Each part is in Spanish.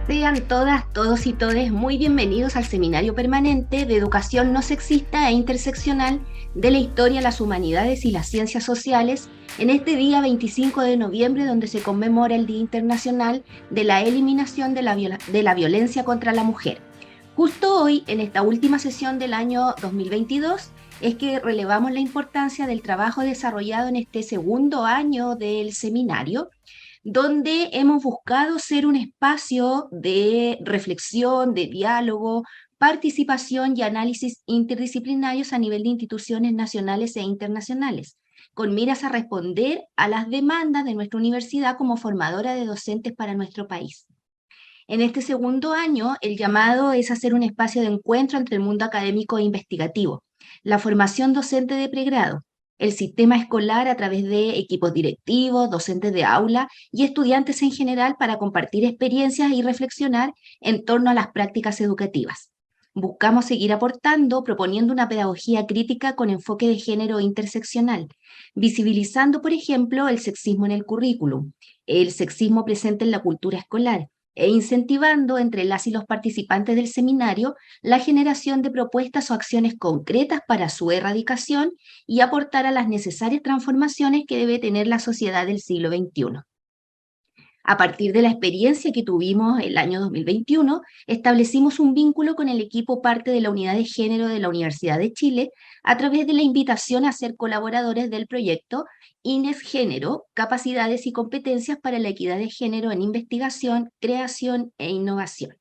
Sean todas, todos y todes muy bienvenidos al Seminario Permanente de Educación No Sexista e Interseccional de la Historia, las Humanidades y las Ciencias Sociales, en este día 25 de noviembre, donde se conmemora el Día Internacional de la Eliminación de la Violencia contra la Mujer. Justo hoy, en esta última sesión del año 2022, es que relevamos la importancia del trabajo desarrollado en este segundo año del seminario, donde hemos buscado ser un espacio de reflexión, de diálogo, participación y análisis interdisciplinarios a nivel de instituciones nacionales e internacionales, con miras a responder a las demandas de nuestra universidad como formadora de docentes para nuestro país. En este segundo año, el llamado es hacer un espacio de encuentro entre el mundo académico e investigativo, la formación docente de pregrado, el sistema escolar a través de equipos directivos, docentes de aula y estudiantes en general para compartir experiencias y reflexionar en torno a las prácticas educativas. Buscamos seguir aportando, proponiendo una pedagogía crítica con enfoque de género interseccional, visibilizando, por ejemplo, el sexismo en el currículum, el sexismo presente en la cultura escolar, e incentivando entre las y los participantes del seminario la generación de propuestas o acciones concretas para su erradicación y aportar a las necesarias transformaciones que debe tener la sociedad del siglo XXI. A partir de la experiencia que tuvimos el año 2021, establecimos un vínculo con el equipo parte de la Unidad de Género de la Universidad de Chile a través de la invitación a ser colaboradores del proyecto INES Género, Capacidades y Competencias para la Equidad de Género en Investigación, Creación e Innovación.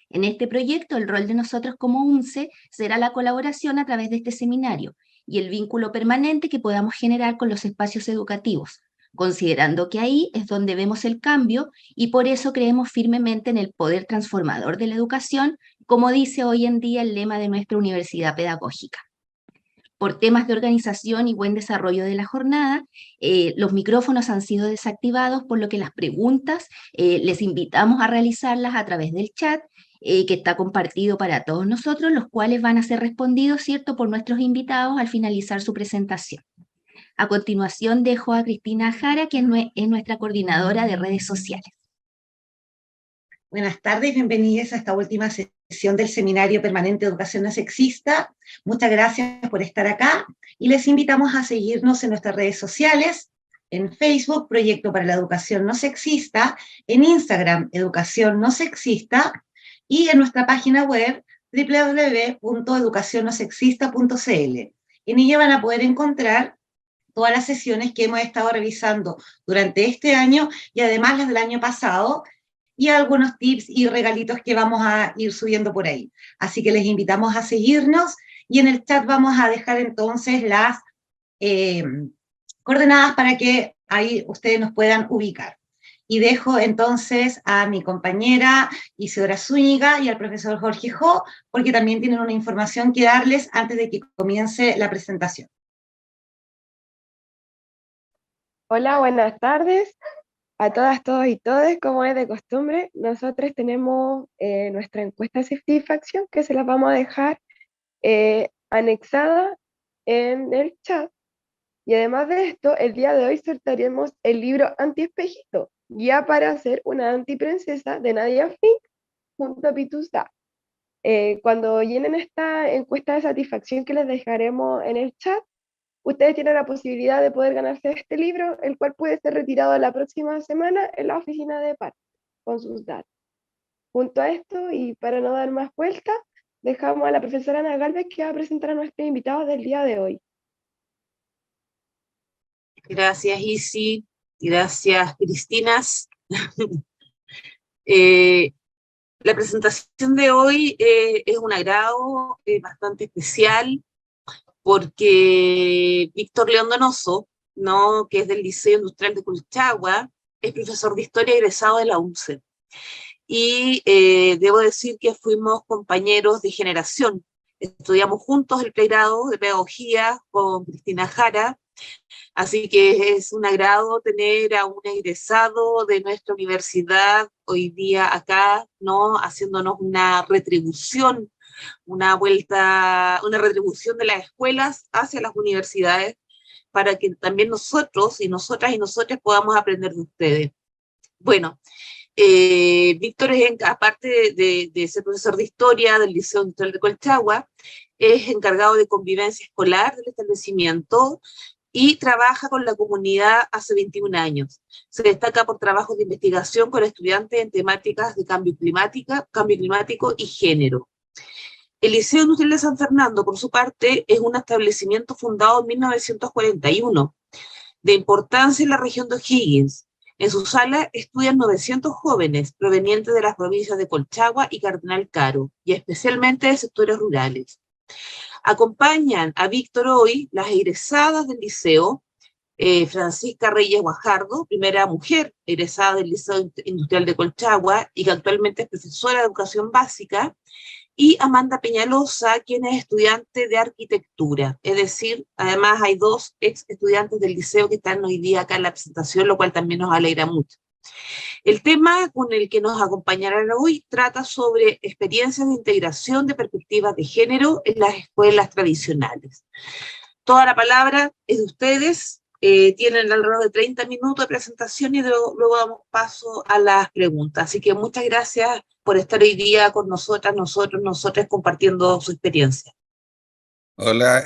En este proyecto, el rol de nosotros como UNCE será la colaboración a través de este seminario y el vínculo permanente que podamos generar con los espacios educativos, considerando que ahí es donde vemos el cambio y por eso creemos firmemente en el poder transformador de la educación, como dice hoy en día el lema de nuestra universidad pedagógica. Por temas de organización y buen desarrollo de la jornada, los micrófonos han sido desactivados, por lo que las preguntas les invitamos a realizarlas a través del chat, que está compartido para todos nosotros, los cuales van a ser respondidos, ¿cierto?, por nuestros invitados al finalizar su presentación. A continuación dejo a Cristina Jara, que es nuestra coordinadora de redes sociales. Buenas tardes, bienvenidos a esta última sesión del Seminario Permanente de Educación No Sexista. Muchas gracias por estar acá y les invitamos a seguirnos en nuestras redes sociales, en Facebook, Proyecto para la Educación No Sexista, en Instagram, Educación No Sexista, y en nuestra página web, www.educacionnosexista.cl. En ella van a poder encontrar todas las sesiones que hemos estado revisando durante este año y además las del año pasado, y algunos tips y regalitos que vamos a ir subiendo por ahí. Así que les invitamos a seguirnos y en el chat vamos a dejar entonces las coordenadas para que ahí ustedes nos puedan ubicar. Y dejo entonces a mi compañera Isidora Zúñiga y al profesor Jorge Jo, porque también tienen una información que darles antes de que comience la presentación. Hola, buenas tardes a todas, todos y todes. Como es de costumbre, nosotros tenemos nuestra encuesta de satisfacción que se las vamos a dejar anexada en el chat. Y además de esto, el día de hoy sortearemos el libro Antiespejito, Guía para ser una antiprincesa de Nadia Fink junto a Pitusa. Cuando llenen esta encuesta de satisfacción que les dejaremos en el chat, ustedes tienen la posibilidad de poder ganarse este libro, el cual puede ser retirado la próxima semana en la oficina de PAR, con sus datos. Junto a esto, y para no dar más vueltas, dejamos a la profesora Ana Gálvez que va a presentar a nuestros invitados del día de hoy. Gracias, Isi. Gracias, Cristinas. La presentación de hoy es un agrado bastante especial, porque Víctor León Donoso, ¿no?, que es del Liceo Industrial de Colchagua, es profesor de Historia egresado de la UNCE. Y debo decir que fuimos compañeros de generación. Estudiamos juntos el pregrado de Pedagogía con Cristina Jara, así que es un agrado tener a un egresado de nuestra universidad hoy día acá, ¿no?, haciéndonos una retribución, una retribución de las escuelas hacia las universidades, para que también nosotros y nosotras y nosotros podamos aprender de ustedes. Bueno, Víctor, aparte de ser profesor de historia del Liceo Industrial de Colchagua, es encargado de convivencia escolar del establecimiento y trabaja con la comunidad hace 21 años. Se destaca por trabajos de investigación con estudiantes en temáticas de cambio climático y género. El Liceo Industrial de San Fernando, por su parte, es un establecimiento fundado en 1941, de importancia en la región de O'Higgins. En su sala estudian 900 jóvenes provenientes de las provincias de Colchagua y Cardenal Caro, y especialmente de sectores rurales. Acompañan a Víctor hoy las egresadas del liceo, Francisca Reyes Guajardo, primera mujer egresada del Liceo Industrial de Colchagua y que actualmente es profesora de educación básica, y Amanda Peñalosa, quien es estudiante de arquitectura. Es decir, además hay 2 ex estudiantes del liceo que están hoy día acá en la presentación, lo cual también nos alegra mucho. El tema con el que nos acompañarán hoy trata sobre experiencias de integración de perspectivas de género en las escuelas tradicionales. Toda la palabra es de ustedes, tienen alrededor de 30 minutos de presentación y luego damos paso a las preguntas. Así que muchas gracias por estar hoy día con nosotras, nosotros compartiendo su experiencia. Hola,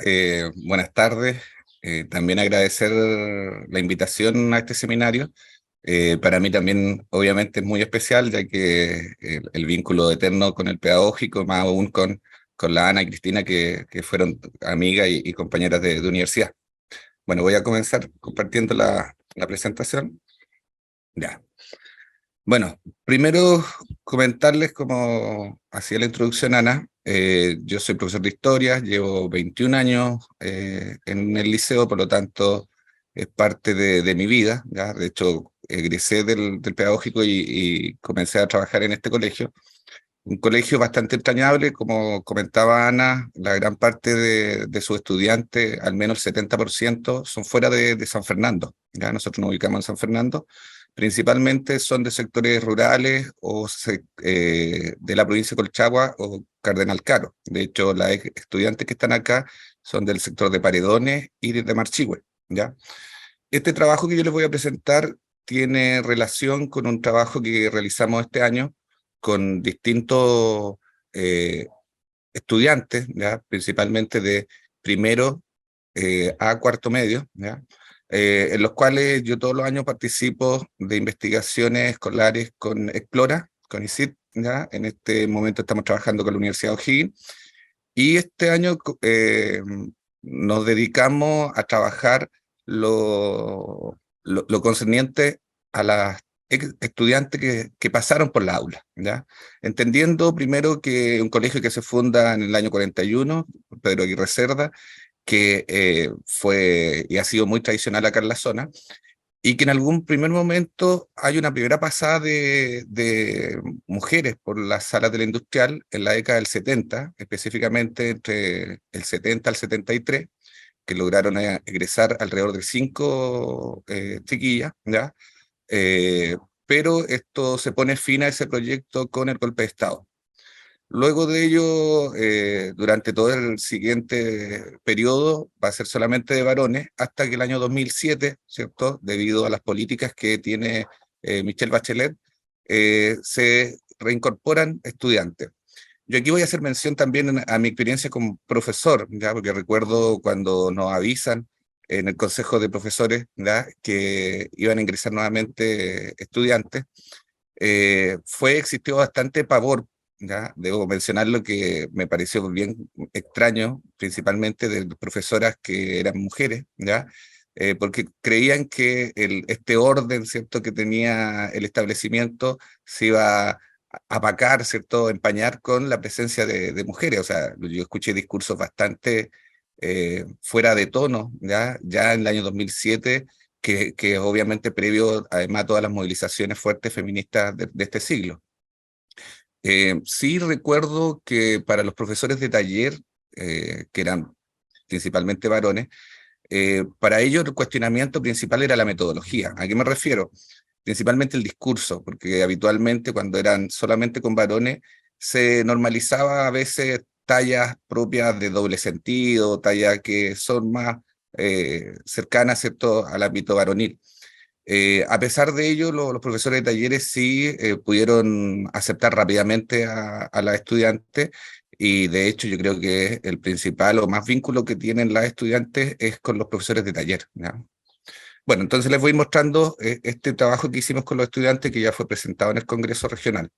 buenas tardes. También agradecer la invitación a este seminario. Para mí también, obviamente, es muy especial, ya que el vínculo eterno con el pedagógico, más aún con la Ana y Cristina, que fueron amigas y compañeras de universidad. Bueno, voy a comenzar compartiendo la presentación. Ya. Bueno, primero comentarles, como hacía la introducción Ana, yo soy profesor de historia, llevo 21 años en el liceo, por lo tanto es parte de mi vida, ¿ya? De hecho, egresé del pedagógico y comencé a trabajar en este colegio. Un colegio bastante entrañable, como comentaba Ana, la gran parte de sus estudiantes, al menos el 70%, son fuera de San Fernando. ¿Ya? Nosotros nos ubicamos en San Fernando. Principalmente son de sectores rurales o de la provincia de Colchagua o Cardenal Caro. De hecho, las estudiantes que están acá son del sector de Paredones y de Marchihue, ¿ya? Este trabajo que yo les voy a presentar tiene relación con un trabajo que realizamos este año con distintos estudiantes, ¿ya? Principalmente de primero a cuarto medio, ¿ya? En los cuales yo todos los años participo de investigaciones escolares con Explora, con ICIT, ¿ya? En este momento estamos trabajando con la Universidad de O'Higgins, y este año nos dedicamos a trabajar lo concerniente a las estudiantes que pasaron por la aula, ¿ya? Entendiendo primero que un colegio que se funda en el año 41, Pedro Aguirre Cerda, que fue y ha sido muy tradicional acá en la zona, y que en algún primer momento hay una primera pasada de mujeres por las salas de la industrial en la década del 70, específicamente entre el 70 al 73, que lograron egresar alrededor de 5 chiquillas, ¿ya? Pero esto se pone fin a ese proyecto con el golpe de Estado. Luego de ello, durante todo el siguiente periodo, va a ser solamente de varones, hasta que el año 2007, ¿cierto?, debido a las políticas que tiene Michelle Bachelet, se reincorporan estudiantes. Yo aquí voy a hacer mención también a mi experiencia como profesor, ¿ya? Porque recuerdo cuando nos avisan en el Consejo de Profesores, ¿ya?, que iban a ingresar nuevamente estudiantes, existió bastante pavor, ¿ya? Debo mencionar lo que me pareció bien extraño, principalmente de profesoras que eran mujeres, ¿ya? Porque creían que este orden, ¿cierto?, que tenía el establecimiento se iba a apacar, ¿cierto?, empañar con la presencia de mujeres. O sea, yo escuché discursos bastante fuera de tono, ya en el año 2007, que obviamente previo además a todas las movilizaciones fuertes feministas de este siglo. Sí recuerdo que para los profesores de taller, que eran principalmente varones, para ellos el cuestionamiento principal era la metodología. ¿A qué me refiero? Principalmente el discurso, porque habitualmente cuando eran solamente con varones se normalizaba a veces tallas propias de doble sentido, tallas que son más cercanas, ¿cierto?, al ámbito varonil. A pesar de ello, los profesores de talleres sí pudieron aceptar rápidamente a las estudiantes, y de hecho yo creo que el principal o más vínculo que tienen las estudiantes es con los profesores de taller, ¿ya? Bueno, entonces les voy mostrando este trabajo que hicimos con los estudiantes, que ya fue presentado en el Congreso Regional.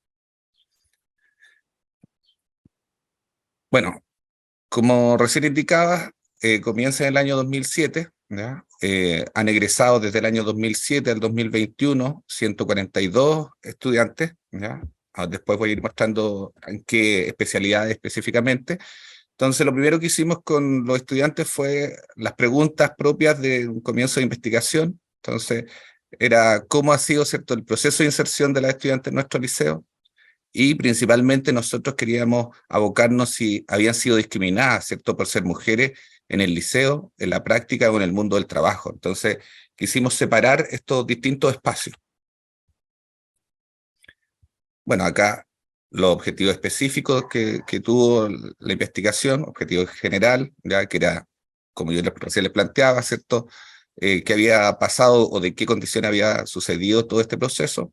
Bueno, como recién indicaba, comienza en el año 2007, ¿ya? Han egresado desde el año 2007 al 2021 142 estudiantes, ¿ya? Después voy a ir mostrando en qué especialidades específicamente. Entonces, lo primero que hicimos con los estudiantes fue las preguntas propias de un comienzo de investigación. Entonces, era cómo ha sido, ¿cierto?, el proceso de inserción de las estudiantes en nuestro liceo, y principalmente nosotros queríamos abocarnos si habían sido discriminadas, ¿cierto?, por ser mujeres en el liceo, en la práctica o en el mundo del trabajo. Entonces, quisimos separar estos distintos espacios. Bueno, acá los objetivos específicos que tuvo la investigación, objetivo general, ya que era, como yo recién les planteaba, ¿cierto?, qué había pasado o de qué condición había sucedido todo este proceso.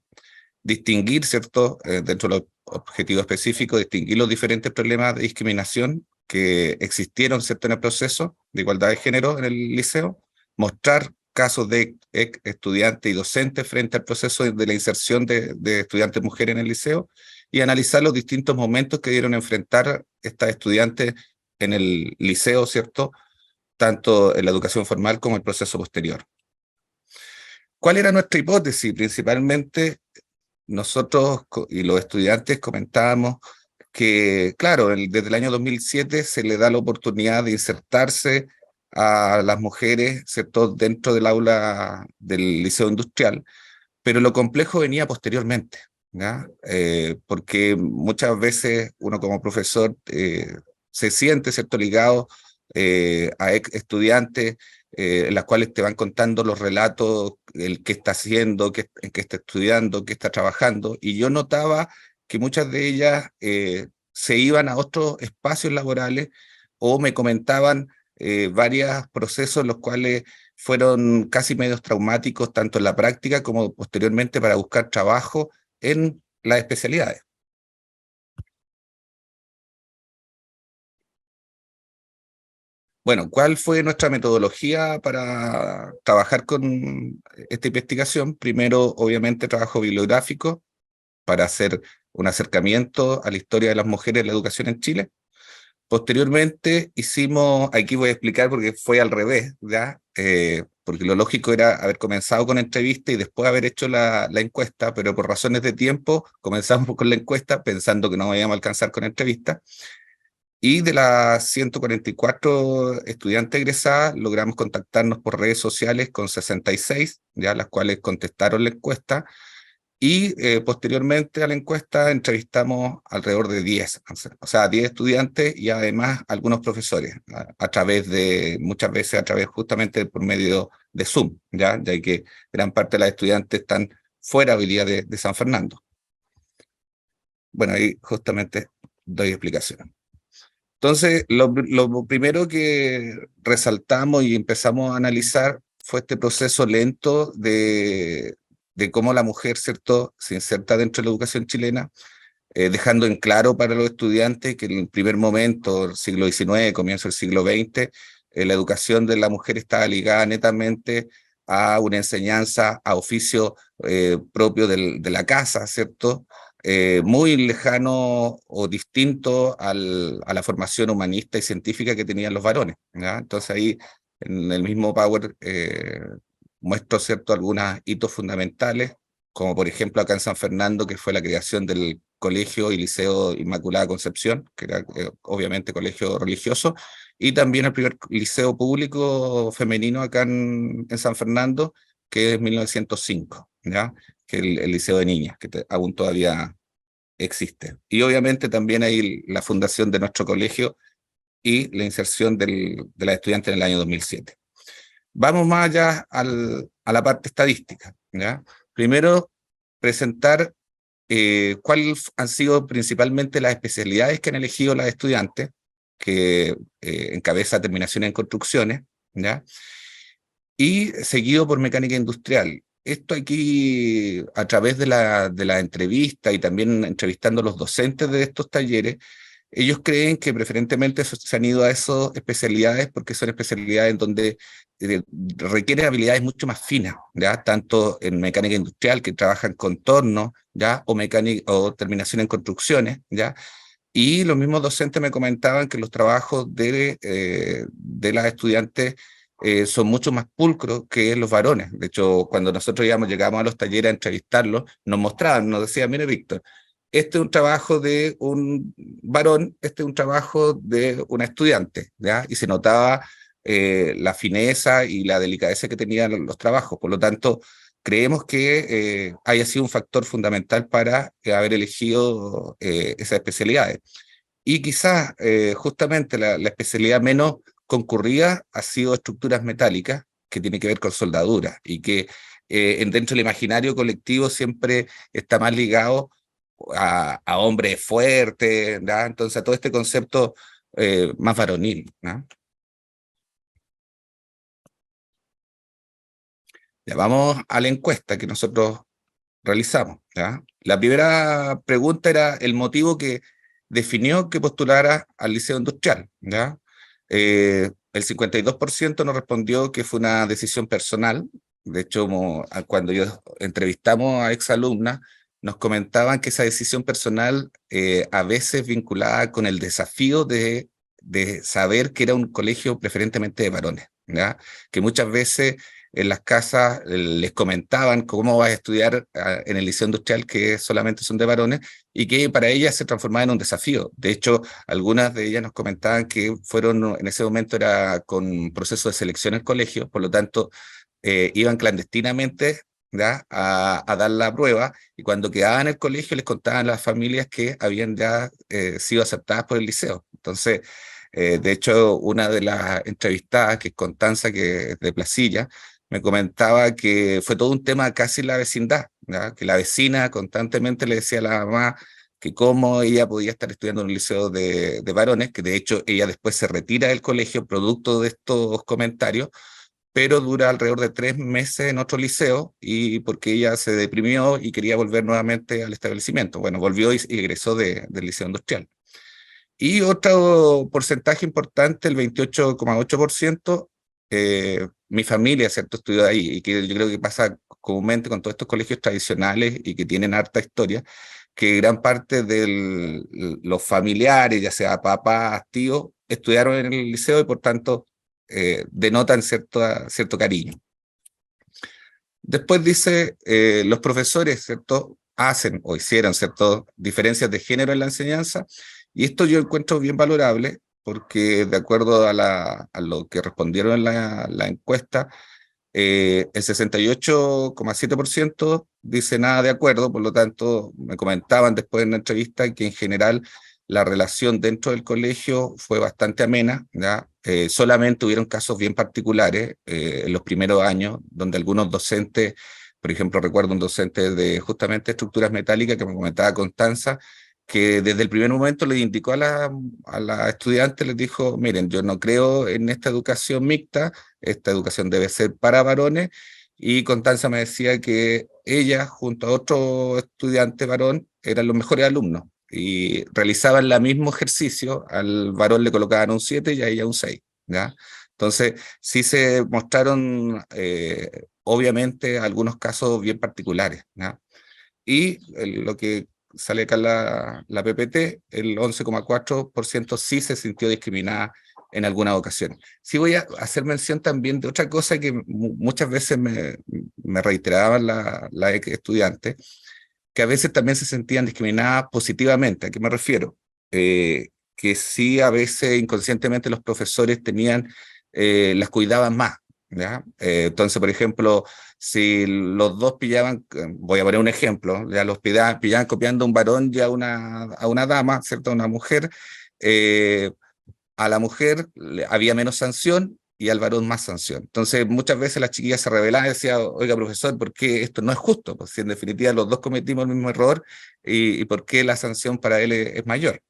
Distinguir, ¿cierto?, dentro de los objetivos específicos, distinguir los diferentes problemas de discriminación que existieron, ¿cierto?, en el proceso de igualdad de género en el liceo, mostrar casos de estudiantes y docentes frente al proceso de la inserción de estudiantes mujeres en el liceo, y analizar los distintos momentos que dieron a enfrentar estas estudiantes en el liceo, ¿cierto?, tanto en la educación formal como en el proceso posterior. ¿Cuál era nuestra hipótesis? Principalmente, nosotros y los estudiantes comentábamos que, claro, desde el año 2007 se le da la oportunidad de insertarse a las mujeres, ¿cierto?, dentro del aula del Liceo Industrial, pero lo complejo venía posteriormente, ¿ya? Porque muchas veces uno como profesor se siente, ¿cierto?, ligado a estudiantes en las cuales te van contando los relatos, el qué está haciendo, en qué está estudiando, qué está trabajando, y yo notaba que muchas de ellas se iban a otros espacios laborales o me comentaban varios procesos en los cuales fueron casi medios traumáticos, tanto en la práctica como posteriormente para buscar trabajo en las especialidades. Bueno, ¿cuál fue nuestra metodología para trabajar con esta investigación? Primero, obviamente, trabajo bibliográfico para hacer un acercamiento a la historia de las mujeres en la educación en Chile. Posteriormente hicimos, aquí voy a explicar porque fue al revés, ¿ya? Porque lo lógico era haber comenzado con entrevista y después haber hecho la encuesta, pero por razones de tiempo comenzamos con la encuesta pensando que no íbamos a alcanzar con entrevista. Y de las 144 estudiantes egresadas, logramos contactarnos por redes sociales con 66, ya las cuales contestaron la encuesta, y posteriormente a la encuesta entrevistamos alrededor de 10, o sea, 10 estudiantes y además algunos profesores, a través de, muchas veces a través justamente por medio de Zoom, ya que gran parte de las estudiantes están fuera hoy día de San Fernando. Bueno, ahí justamente doy explicación. Entonces, lo primero que resaltamos y empezamos a analizar fue este proceso lento de cómo la mujer, ¿cierto?, se inserta dentro de la educación chilena, dejando en claro para los estudiantes que en el primer momento, el siglo XIX, comienzo del siglo XX, la educación de la mujer estaba ligada netamente a una enseñanza, a oficio propio de la casa, ¿cierto?, muy lejano o distinto a la formación humanista y científica que tenían los varones, ¿ya? Entonces ahí, en el mismo Power, muestro, ¿cierto?, algunos hitos fundamentales, como por ejemplo acá en San Fernando, que fue la creación del Colegio y Liceo Inmaculada Concepción, que era obviamente colegio religioso, y también el primer liceo público femenino acá en San Fernando, que es 1905, ¿ya? Que el Liceo de Niñas, que aún todavía existe. Y obviamente también hay la fundación de nuestro colegio y la inserción de la estudiante en el año 2007. Vamos más allá a la parte estadística, ¿ya? Primero, presentar cuáles han sido principalmente las especialidades que han elegido las estudiantes, que encabeza terminación en construcciones, ¿ya? Y seguido por mecánica industrial. esto aquí, a través de la entrevista y también entrevistando a los docentes de estos talleres, ellos creen que preferentemente se han ido a esas especialidades porque son especialidades en donde requieren habilidades mucho más finas, ¿ya? Tanto en mecánica industrial, que trabajan con tornos, ¿ya? O mecánica, o terminación en construcciones, ¿ya? Y los mismos docentes me comentaban que los trabajos de las estudiantes son mucho más pulcros que los varones. De hecho, cuando nosotros llegamos a los talleres a entrevistarlos, nos mostraban, nos decían, mire, Víctor, este es un trabajo de un varón, este es un trabajo de una estudiante, ¿ya? Y se notaba la fineza y la delicadeza que tenían los trabajos. Por lo tanto, creemos que haya sido un factor fundamental para haber elegido esas especialidades. Y quizás justamente la especialidad menos concurrida ha sido estructuras metálicas, que tiene que ver con soldadura, y que dentro del imaginario colectivo siempre está más ligado a hombres fuertes, ¿no? Entonces a todo este concepto más varonil, ¿no? Ya vamos a la encuesta que nosotros realizamos, ¿ya? La primera pregunta era el motivo que definió que postulara al Liceo Industrial, ¿ya? El 52% nos respondió que fue una decisión personal. De hecho, cuando yo entrevistamos a exalumnas, nos comentaban que esa decisión personal a veces vinculada con el desafío de saber que era un colegio preferentemente de varones, ¿ya? Que muchas veces en las casas les comentaban cómo vas a estudiar en el liceo industrial, que solamente son de varones, y que para ellas se transformaba en un desafío. De hecho, algunas de ellas nos comentaban que fueron, en ese momento era con proceso de selección en el colegio, por lo tanto, iban clandestinamente, ¿ya? A dar la prueba, y cuando quedaban en el colegio les contaban a las familias que habían ya sido aceptadas por el liceo. Entonces, de hecho, una de las entrevistadas, que es Constanza, que es de Placilla, me comentaba que fue todo un tema casi en la vecindad, ¿ya? Que la vecina constantemente le decía a la mamá que cómo ella podía estar estudiando en un liceo de varones, que de hecho ella después se retira del colegio producto de estos comentarios, pero dura alrededor de 3 meses en otro liceo, y porque ella se deprimió y quería volver nuevamente al establecimiento. Bueno, volvió y egresó del liceo industrial. Y otro porcentaje importante, el 28,8%, mi familia, ¿cierto?, estudió ahí, y que yo creo que pasa comúnmente con todos estos colegios tradicionales y que tienen harta historia, que gran parte de los familiares, ya sea papás, tíos, estudiaron en el liceo y por tanto denotan cierto cariño. Después dice, los profesores, ¿cierto?, hacen o hicieron, ¿cierto?, diferencias de género en la enseñanza, y esto yo encuentro bien valorable, porque de acuerdo a lo que respondieron en la encuesta, el 68,7% dice nada de acuerdo. Por lo tanto, me comentaban después en la entrevista que en general la relación dentro del colegio fue bastante amena, ¿ya? Solamente hubieron casos bien particulares en los primeros años, donde algunos docentes, por ejemplo, recuerdo un docente de justamente estructuras metálicas que me comentaba Constanza, que desde el primer momento le indicó a la estudiante, les dijo, miren, yo no creo en esta educación mixta, esta educación debe ser para varones. Y Constanza me decía que ella, junto a otro estudiante varón, eran los mejores alumnos y realizaban el mismo ejercicio. Al varón le colocaban un 7 y a ella un 6, ¿ya? Entonces, sí se mostraron, obviamente, algunos casos bien particulares, ¿ya? Y lo que sale acá la PPT, el 11,4% sí se sintió discriminada en algunas ocasiones. Sí voy a hacer mención también de otra cosa que muchas veces me reiteraban la estudiantes, que a veces también se sentían discriminadas positivamente. ¿A qué me refiero? Que sí, a veces inconscientemente los profesores las cuidaban más, ¿ya? Entonces, por ejemplo, si los dos pillaban, voy a poner un ejemplo, ya los pillaban copiando a un varón y a una dama, ¿cierto?, a una mujer, a la mujer había menos sanción y al varón más sanción. Entonces, muchas veces las chiquillas se rebelaban y decían, oiga, profesor, ¿por qué esto no es justo? Pues si en definitiva los dos cometimos el mismo error, y ¿por qué la sanción para él es mayor?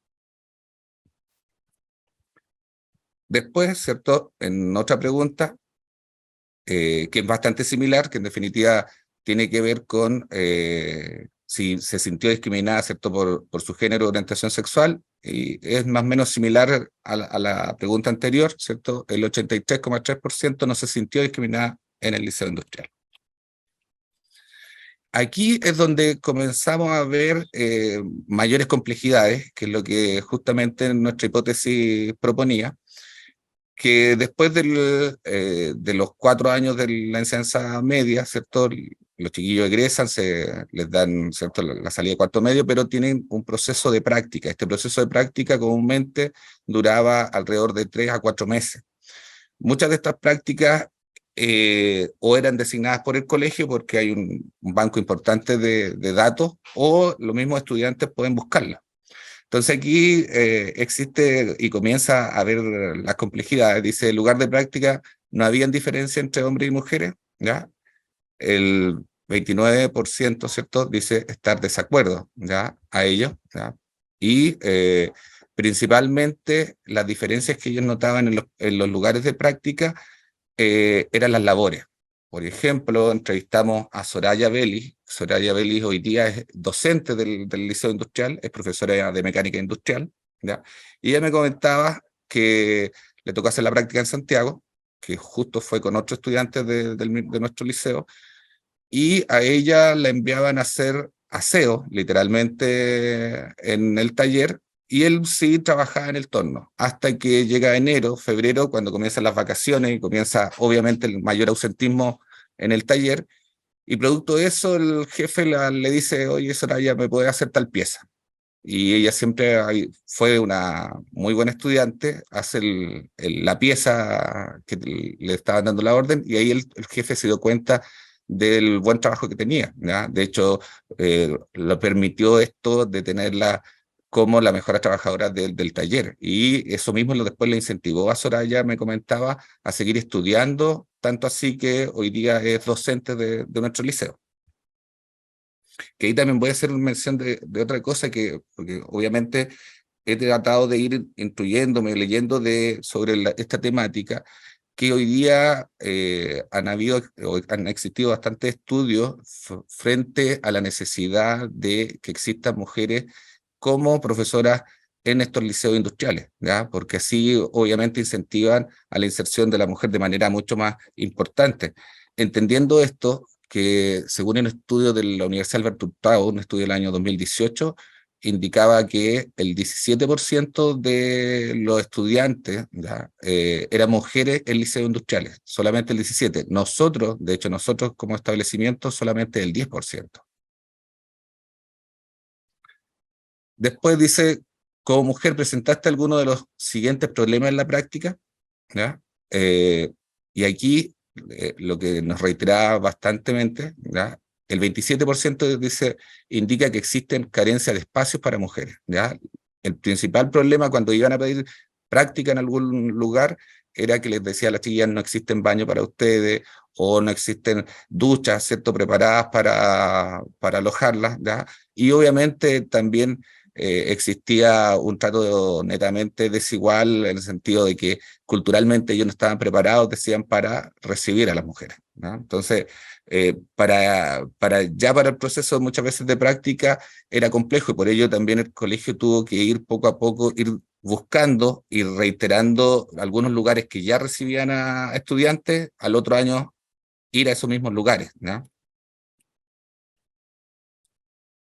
Después, ¿cierto?, en otra pregunta, que es bastante similar, que en definitiva tiene que ver con si se sintió discriminada, ¿cierto?, por su género o orientación sexual, y es más o menos similar a la pregunta anterior, ¿cierto? El 83,3% no se sintió discriminada en el liceo industrial. Aquí es donde comenzamos a ver mayores complejidades, que es lo que justamente nuestra hipótesis proponía, que después de los 4 años de la enseñanza media, ¿cierto? Los chiquillos egresan, les dan, ¿cierto?, la salida de cuarto medio, pero tienen un proceso de práctica. Este proceso de práctica comúnmente duraba alrededor de 3 a 4 meses. Muchas de estas prácticas o eran designadas por el colegio porque hay un banco importante de datos, o los mismos estudiantes pueden buscarlas. Entonces aquí existe y comienza a ver las complejidades. Dice, el lugar de práctica no había diferencia entre hombres y mujeres, ¿ya? El 29%, ¿cierto?, dice estar desacuerdo, ¿ya?, a ello, ¿ya? Y principalmente las diferencias que ellos notaban en los lugares de práctica eran las labores. Por ejemplo, entrevistamos a Soraya Vélez. Soraya Vélez hoy día es docente del Liceo Industrial, es profesora de mecánica industrial, ¿ya? Y ella me comentaba que le tocó hacer la práctica en Santiago, que justo fue con otros estudiantes de nuestro liceo, y a ella la enviaban a hacer aseo, literalmente, en el taller, y él sí trabajaba en el torno, hasta que llega enero, febrero, cuando comienzan las vacaciones y comienza obviamente el mayor ausentismo en el taller, y producto de eso el jefe le dice, oye, Soraya, ¿me puede hacer tal pieza? Y ella siempre fue una muy buena estudiante, hace la pieza que le estaban dando la orden, y ahí el jefe se dio cuenta del buen trabajo que tenía, ¿ya? De hecho, lo permitió esto de tenerla como la mejor trabajadora del taller, y eso mismo después le incentivó a Soraya, me comentaba, a seguir estudiando, tanto así que hoy día es docente de nuestro liceo. Que ahí también voy a hacer una mención de otra cosa, porque obviamente he tratado de ir instruyéndome, leyendo sobre esta temática, que hoy día han existido bastantes estudios frente a la necesidad de que existan mujeres como profesoras en estos liceos industriales, ¿ya? Porque así obviamente incentivan a la inserción de la mujer de manera mucho más importante. Entendiendo esto, que según un estudio de la Universidad Alberto Hurtado, un estudio del año 2018, indicaba que el 17% de los estudiantes, ¿ya?, eran mujeres en liceos industriales, solamente el 17%. Nosotros, de hecho, nosotros como establecimiento, solamente el 10%. Después dice, como mujer, ¿presentaste alguno de los siguientes problemas en la práctica? ¿Ya? Y aquí lo que nos reiteraba bastantemente, ¿ya?, el 27% dice, indica que existen carencias de espacios para mujeres, ¿ya? El principal problema cuando iban a pedir práctica en algún lugar era que les decía a las chiquillas, no existen baños para ustedes, o no existen duchas, ¿cierto?, preparadas para alojarlas, ¿ya? Y obviamente también existía un trato netamente desigual, en el sentido de que culturalmente ellos no estaban preparados, decían, para recibir a las mujeres, ¿no? Entonces, para el proceso muchas veces de práctica era complejo, y por ello también el colegio tuvo que ir poco a poco, ir buscando y reiterando algunos lugares que ya recibían a estudiantes, al otro año ir a esos mismos lugares, ¿no?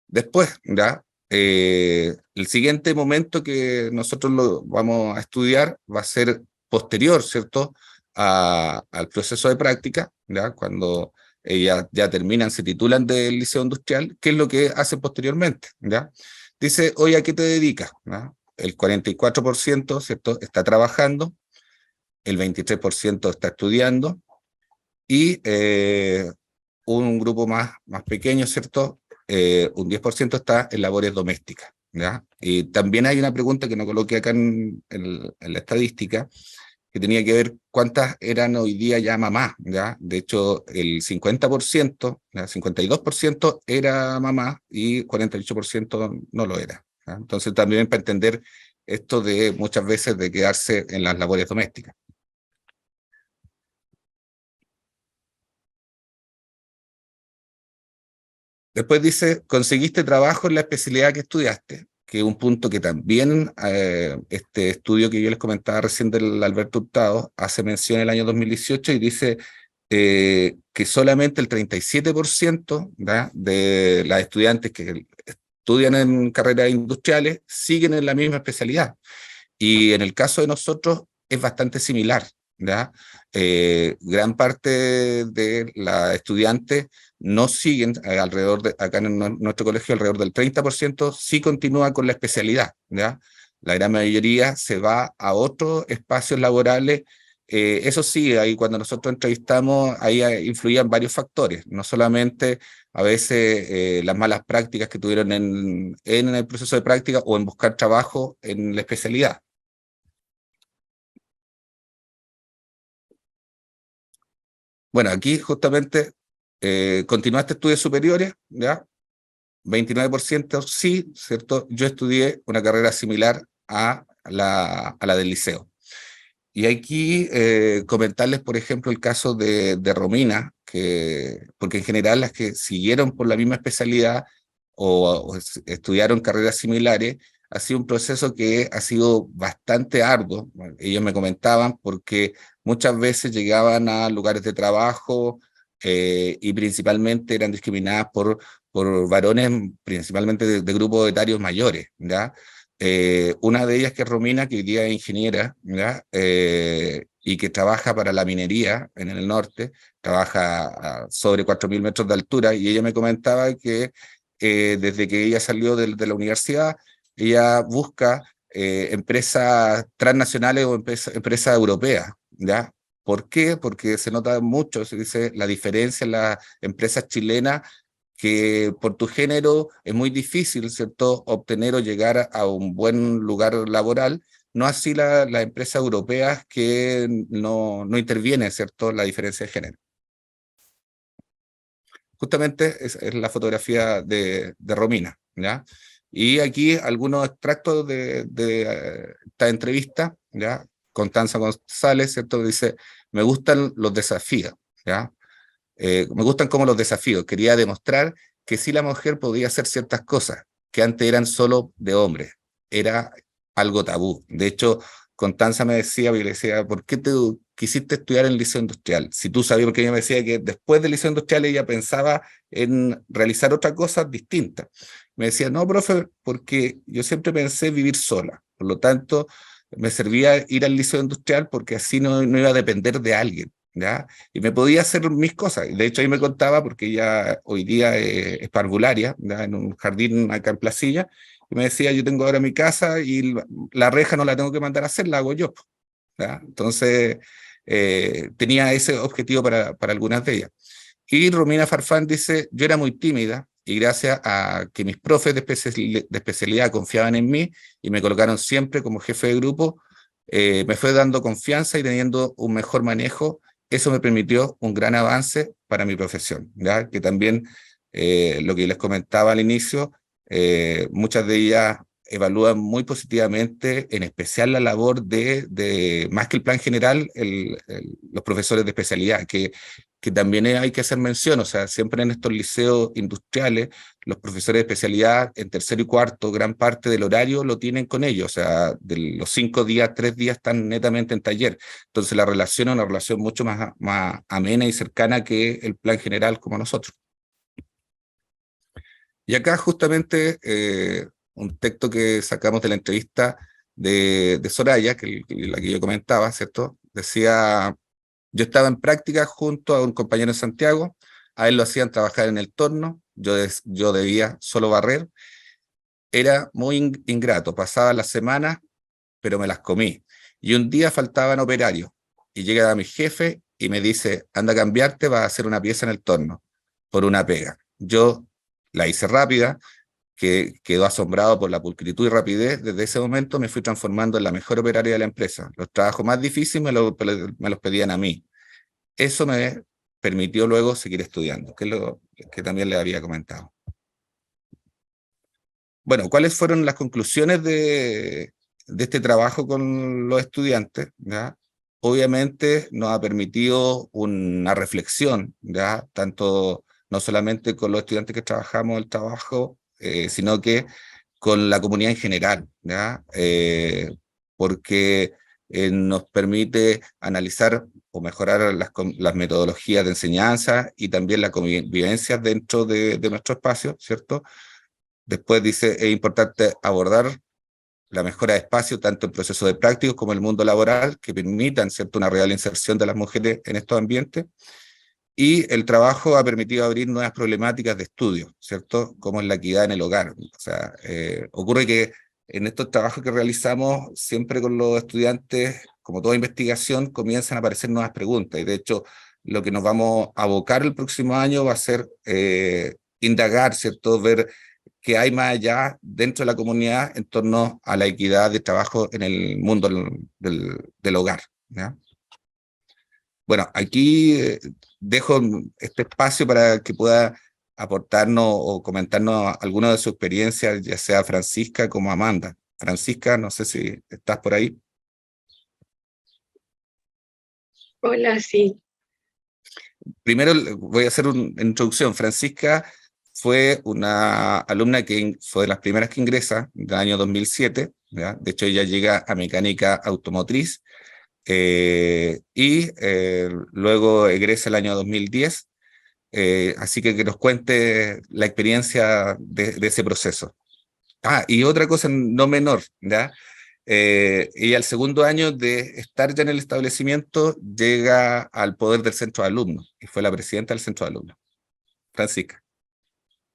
Después, ¿ya? El siguiente momento que nosotros lo vamos a estudiar va a ser posterior, ¿cierto?, al proceso de práctica, ¿ya? Cuando ellas ya terminan, se titulan del liceo industrial, ¿qué es lo que hacen posteriormente? ¿Ya? Dice, oye, ¿a qué te dedicas? ¿Ya? El 44%, ¿cierto?, está trabajando, el 23% está estudiando, y un grupo más pequeño, ¿cierto?, un 10% está en labores domésticas, ¿ya? Y también hay una pregunta que no coloqué acá en la estadística, que tenía que ver cuántas eran hoy día ya mamás, ¿ya? De hecho, el 50%, ¿ya?, 52% era mamá, y 48% no lo era, ¿ya? Entonces también para entender esto de muchas veces de quedarse en las labores domésticas. Después dice, conseguiste trabajo en la especialidad que estudiaste, que es un punto que también este estudio que yo les comentaba recién del Alberto Hurtado hace mención en el año 2018 y dice que solamente el 37%, ¿verdad?, de las estudiantes que estudian en carreras industriales siguen en la misma especialidad. Y en el caso de nosotros es bastante similar, ¿ya? Gran parte de las estudiantes no siguen, alrededor de, acá en nuestro colegio, alrededor del 30% sí continúa con la especialidad, ¿ya? La gran mayoría se va a otros espacios laborales. Eso sí, ahí cuando nosotros entrevistamos, ahí influían varios factores, no solamente a veces las malas prácticas que tuvieron en el proceso de práctica o en buscar trabajo en la especialidad. Bueno, aquí justamente continuaste estudios superiores, ¿ya? 29% sí, ¿cierto? Yo estudié una carrera similar a la del liceo. Y aquí comentarles, por ejemplo, el caso de Romina, porque en general las que siguieron por la misma especialidad o estudiaron carreras similares, ha sido un proceso que ha sido bastante arduo. Bueno, ellos me comentaban porque muchas veces llegaban a lugares de trabajo y principalmente eran discriminadas por varones, principalmente de grupos etarios mayores, ¿ya? Una de ellas que es Romina, que hoy día es ingeniera, ¿ya? Y que trabaja para la minería en el norte, trabaja a sobre 4.000 metros de altura, y ella me comentaba que desde que ella salió de la universidad, ella busca empresas transnacionales o empresas europeas, ¿ya? ¿Por qué? Porque se nota mucho, se dice, la diferencia en las empresas chilenas, que por tu género es muy difícil, ¿cierto?, obtener o llegar a un buen lugar laboral, no así las empresas europeas que no intervienen, ¿cierto?, la diferencia de género. Justamente es la fotografía de Romina, ¿ya? Y aquí algunos extractos de esta entrevista, ¿ya? Constanza González, ¿cierto?, dice, me gustan los desafíos, ¿ya? Me gustan como los desafíos. Quería demostrar que sí la mujer podía hacer ciertas cosas que antes eran solo de hombres. Era algo tabú. De hecho, Constanza me decía, yo le decía, ¿por qué te quisiste estudiar en el liceo industrial? Si tú sabías, porque ella me decía que después del liceo industrial ella pensaba en realizar otras cosas distintas. Me decía, no, profe, porque yo siempre pensé vivir sola. Por lo tanto, me servía ir al liceo industrial porque así no iba a depender de alguien, ¿ya? Y me podía hacer mis cosas. De hecho, ahí me contaba, porque ella hoy día es parvularia, ¿ya?, en un jardín acá en Placilla, y me decía, yo tengo ahora mi casa y la reja no la tengo que mandar a hacer, la hago yo, ¿ya? Entonces, tenía ese objetivo para algunas de ellas. Y Romina Farfán dice, yo era muy tímida y gracias a que mis profes de especialidad confiaban en mí y me colocaron siempre como jefe de grupo, me fue dando confianza y teniendo un mejor manejo. Eso me permitió un gran avance para mi profesión, ¿ya? Que también, lo que les comentaba al inicio, muchas de ellas evalúan muy positivamente, en especial la labor más que el plan general, los profesores de especialidad, que también hay que hacer mención. O sea, siempre en estos liceos industriales, los profesores de especialidad en tercero y cuarto, gran parte del horario lo tienen con ellos. O sea, de los 5 días, 3 días están netamente en taller. Entonces la relación es una relación mucho más amena y cercana que el plan general como nosotros. Y acá justamente un texto que sacamos de la entrevista de Soraya, la que yo comentaba, ¿cierto? Decía, yo estaba en práctica junto a un compañero en Santiago, a él lo hacían trabajar en el torno, yo debía solo barrer, era muy ingrato, pasaba las semanas, pero me las comí. Y un día faltaban operarios, y llega mi jefe y me dice, anda a cambiarte, vas a hacer una pieza en el torno, por una pega. Yo la hice rápida, que quedó asombrado por la pulcritud y rapidez. Desde ese momento me fui transformando en la mejor operaria de la empresa. Los trabajos más difíciles me los pedían a mí. Eso me permitió luego seguir estudiando, que es lo que también le había comentado. Bueno, ¿cuáles fueron las conclusiones de este trabajo con los estudiantes? ¿Ya? Obviamente nos ha permitido una reflexión, ¿ya?, tanto no solamente con los estudiantes que trabajamos el trabajo, sino que con la comunidad en general, ¿ya? Porque nos permite analizar o mejorar las metodologías de enseñanza y también la convivencia dentro de nuestro espacio, ¿cierto? Después dice, es importante abordar la mejora de espacio, tanto en procesos de prácticos como en el mundo laboral, que permitan, ¿cierto?, una real inserción de las mujeres en estos ambientes. Y el trabajo ha permitido abrir nuevas problemáticas de estudio, ¿cierto?, como es la equidad en el hogar. O sea, ocurre que en estos trabajos que realizamos, siempre con los estudiantes, como toda investigación, comienzan a aparecer nuevas preguntas. Y de hecho, lo que nos vamos a abocar el próximo año va a ser indagar, ¿cierto?, ver qué hay más allá dentro de la comunidad en torno a la equidad de trabajo en el mundo del hogar, ¿ya? Bueno, aquí dejo este espacio para que pueda aportarnos o comentarnos alguna de sus experiencias, ya sea Francisca como Amanda. Francisca, no sé si estás por ahí. Hola, sí. Primero voy a hacer una introducción. Francisca fue una alumna que fue de las primeras que ingresa del año 2007, ¿ya? De hecho, ella llega a mecánica automotriz luego egresa el año 2010, así que nos cuente la experiencia de ese proceso. Ah, y otra cosa no menor, ¿ya? Ella al segundo año de estar ya en el establecimiento llega al poder del centro de alumnos y fue la presidenta del centro de alumnos. Francisca.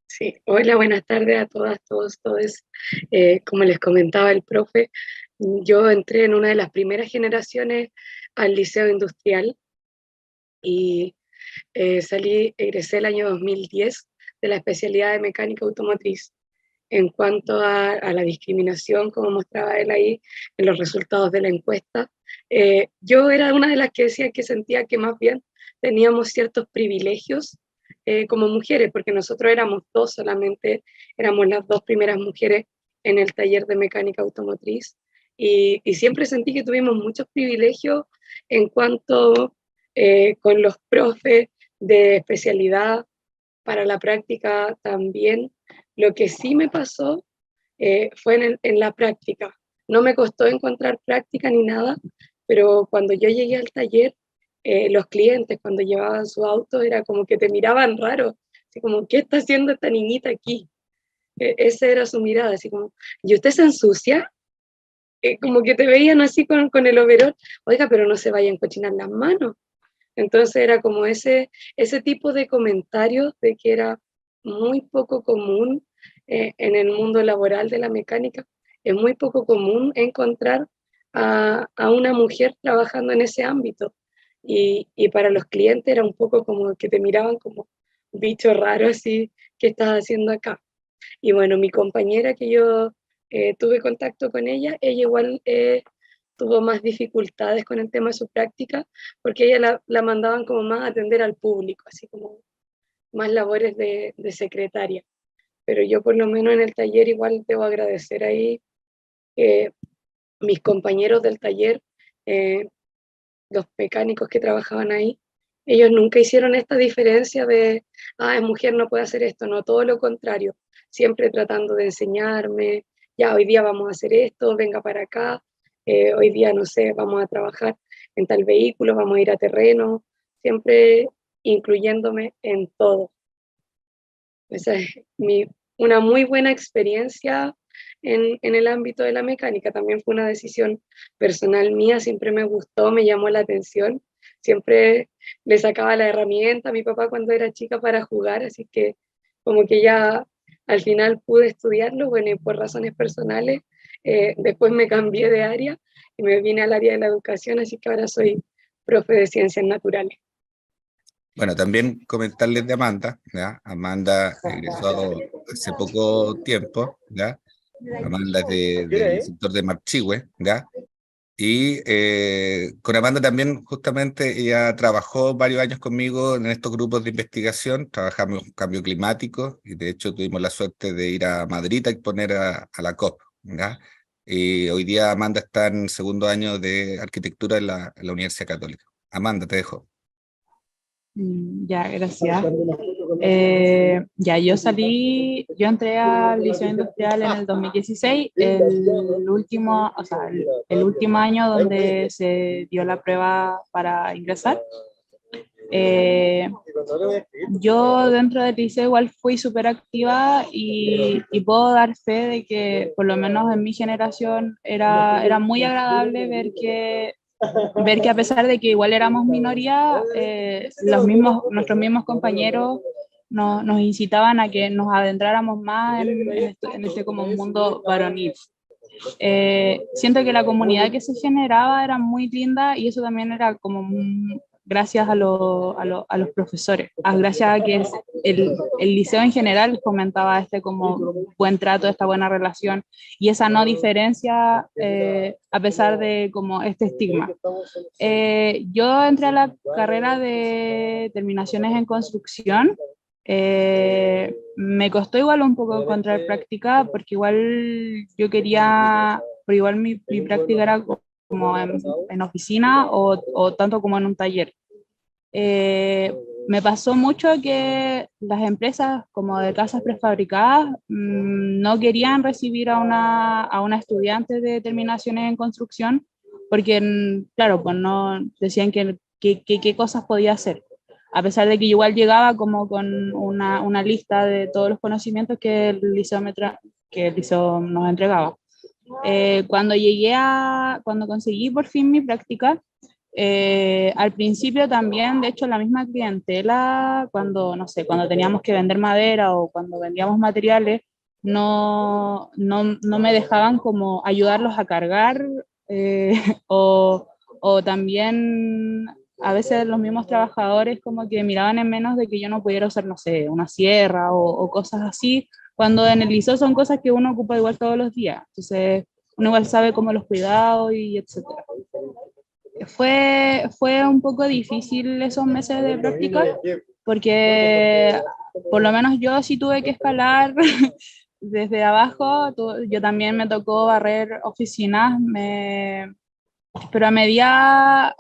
Sí, hola, buenas tardes a todas, todos, todes. Como les comentaba el profe, yo entré en una de las primeras generaciones al Liceo Industrial y egresé el año 2010 de la especialidad de mecánica automotriz. En cuanto a la discriminación, como mostraba él ahí en los resultados de la encuesta, yo era una de las que decía que sentía que más bien teníamos ciertos privilegios como mujeres, porque nosotros éramos dos solamente, éramos las dos primeras mujeres en el taller de mecánica automotriz, y siempre sentí que tuvimos muchos privilegios en cuanto con los profes de especialidad para la práctica también. Lo que sí me pasó fue en la práctica. No me costó encontrar práctica ni nada, pero cuando yo llegué al taller, los clientes cuando llevaban su auto era como que te miraban raro, así como, ¿qué está haciendo esta niñita aquí? Esa era su mirada, así como, ¿y usted se ensucia? Como que te veían así con el overol, oiga, pero no se vayan a cochinar las manos. Entonces era como ese tipo de comentarios de que era muy poco común en el mundo laboral de la mecánica. Es muy poco común encontrar a una mujer trabajando en ese ámbito. Y para los clientes era un poco como que te miraban como bicho raro, así, ¿qué estás haciendo acá? Y bueno, mi compañera que yo tuve contacto con ella igual tuvo más dificultades con el tema de su práctica, porque ella la mandaban como más a atender al público, así como más labores de secretaria. Pero yo por lo menos en el taller igual debo agradecer ahí mis compañeros del taller, eh, los mecánicos que trabajaban ahí, ellos nunca hicieron esta diferencia de, es mujer, no puede hacer esto, no, todo lo contrario, siempre tratando de enseñarme, ya hoy día vamos a hacer esto, venga para acá, hoy día, no sé, vamos a trabajar en tal vehículo, vamos a ir a terreno, siempre incluyéndome en todo. Esa es una muy buena experiencia en el ámbito de la mecánica. También fue una decisión personal mía, siempre me gustó, me llamó la atención. Siempre le sacaba la herramienta a mi papá cuando era chica para jugar, así que como que ya al final pude estudiarlo, bueno, y por razones personales, después me cambié de área y me vine al área de la educación, así que ahora soy profe de ciencias naturales. Bueno, también comentarles de Amanda, ¿ya? Amanda egresó hace poco tiempo, ¿ya? Amanda es del sector de Marchihue, ¿ya? Y con Amanda también, justamente, ella trabajó varios años conmigo en estos grupos de investigación, trabajamos en cambio climático, y de hecho tuvimos la suerte de ir a Madrid a exponer a la COP, ¿ya? Y hoy día Amanda está en segundo año de arquitectura en la Universidad Católica. Amanda, te dejo. Ya, gracias. Yo entré al Liceo Industrial en el 2016, el último, o sea, el último año donde se dio la prueba para ingresar. Yo dentro del liceo igual fui súper activa y puedo dar fe de que por lo menos en mi generación era muy agradable ver que a pesar de que igual éramos minoría, nuestros mismos compañeros nos incitaban a que nos adentráramos más en este como mundo varonil. Siento que la comunidad que se generaba era muy linda y eso también era como gracias a los profesores, gracias a que el liceo en general fomentaba este como buen trato, esta buena relación y esa no diferencia a pesar de como este estigma. Yo entré a la carrera de terminaciones en construcción. Me costó igual un poco encontrar práctica porque igual yo quería, pero igual mi práctica era como en oficina o tanto como en un taller. Me pasó mucho que las empresas como de casas prefabricadas no querían recibir a una estudiante de terminaciones en construcción porque, claro, pues no decían qué cosas podía hacer. A pesar de que yo igual llegaba como con una lista de todos los conocimientos que el liceo nos entregaba. Cuando conseguí por fin mi práctica, al principio también, de hecho, la misma clientela, no sé, cuando teníamos que vender madera o cuando vendíamos materiales, no me dejaban como ayudarlos a cargar o también a veces los mismos trabajadores como que miraban en menos de que yo no pudiera usar, no sé, una sierra o cosas así, cuando en el liceo son cosas que uno ocupa igual todos los días. Entonces, uno igual sabe cómo los cuidados y etcétera. Fue un poco difícil esos meses de práctica porque por lo menos yo sí tuve que escalar desde abajo. Yo también me tocó barrer oficinas, pero a medida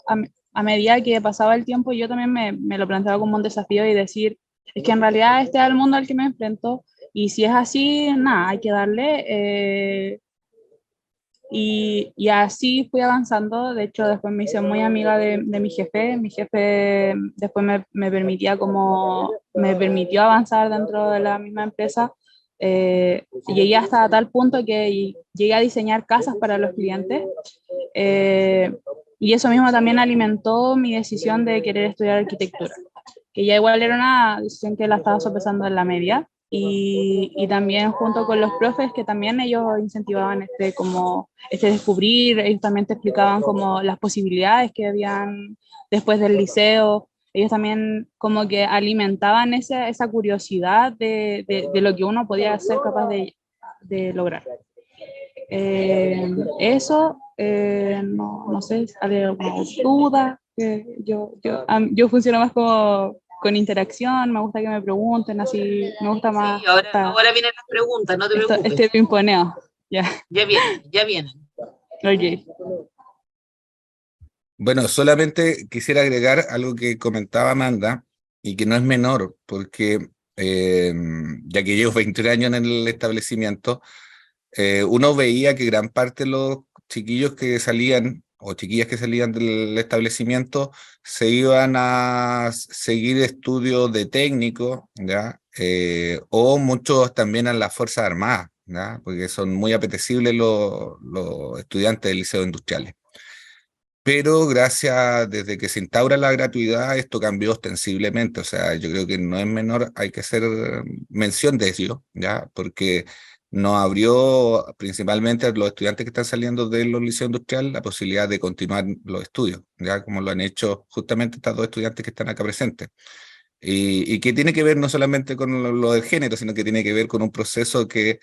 que pasaba el tiempo yo también me lo planteaba como un desafío y decir, es que en realidad este es el mundo al que me enfrento y si es así, nada, hay que darle. Y así fui avanzando. De hecho, después me hice muy amiga de mi jefe. Mi jefe después me permitió avanzar dentro de la misma empresa. Llegué hasta tal punto que llegué a diseñar casas para los clientes. Y eso mismo también alimentó mi decisión de querer estudiar arquitectura, que ya igual era una decisión que la estaba sopesando en la media. Y también junto con los profes que también ellos incentivaban como descubrir, ellos también te explicaban como las posibilidades que habían después del liceo, ellos también como que alimentaban esa curiosidad de lo que uno podía ser capaz de lograr. No sé, ¿hay alguna duda? Yo funciono más como con interacción, me gusta que me pregunten, así, me gusta más. Sí, ahora vienen las preguntas, no te preocupes. Este pimponeo, ya. Ya vienen. Ok. Bueno, solamente quisiera agregar algo que comentaba Amanda y que no es menor, porque ya que llevo 23 años en el establecimiento, uno veía que gran parte de los chiquillos que salían o chiquillas que salían del establecimiento se iban a seguir estudios de técnico, ¿ya? O muchos también a las Fuerzas Armadas, ¿ya? Porque son muy apetecibles los estudiantes del liceo industriales. Pero desde que se instaura la gratuidad, esto cambió ostensiblemente. O sea, yo creo que no es menor, hay que hacer mención de ello, ¿ya? Porque nos abrió principalmente a los estudiantes que están saliendo de los liceos industriales la posibilidad de continuar los estudios, ¿ya? Como lo han hecho justamente estas dos estudiantes que están acá presentes. Y que tiene que ver no solamente con lo del género, sino que tiene que ver con un proceso que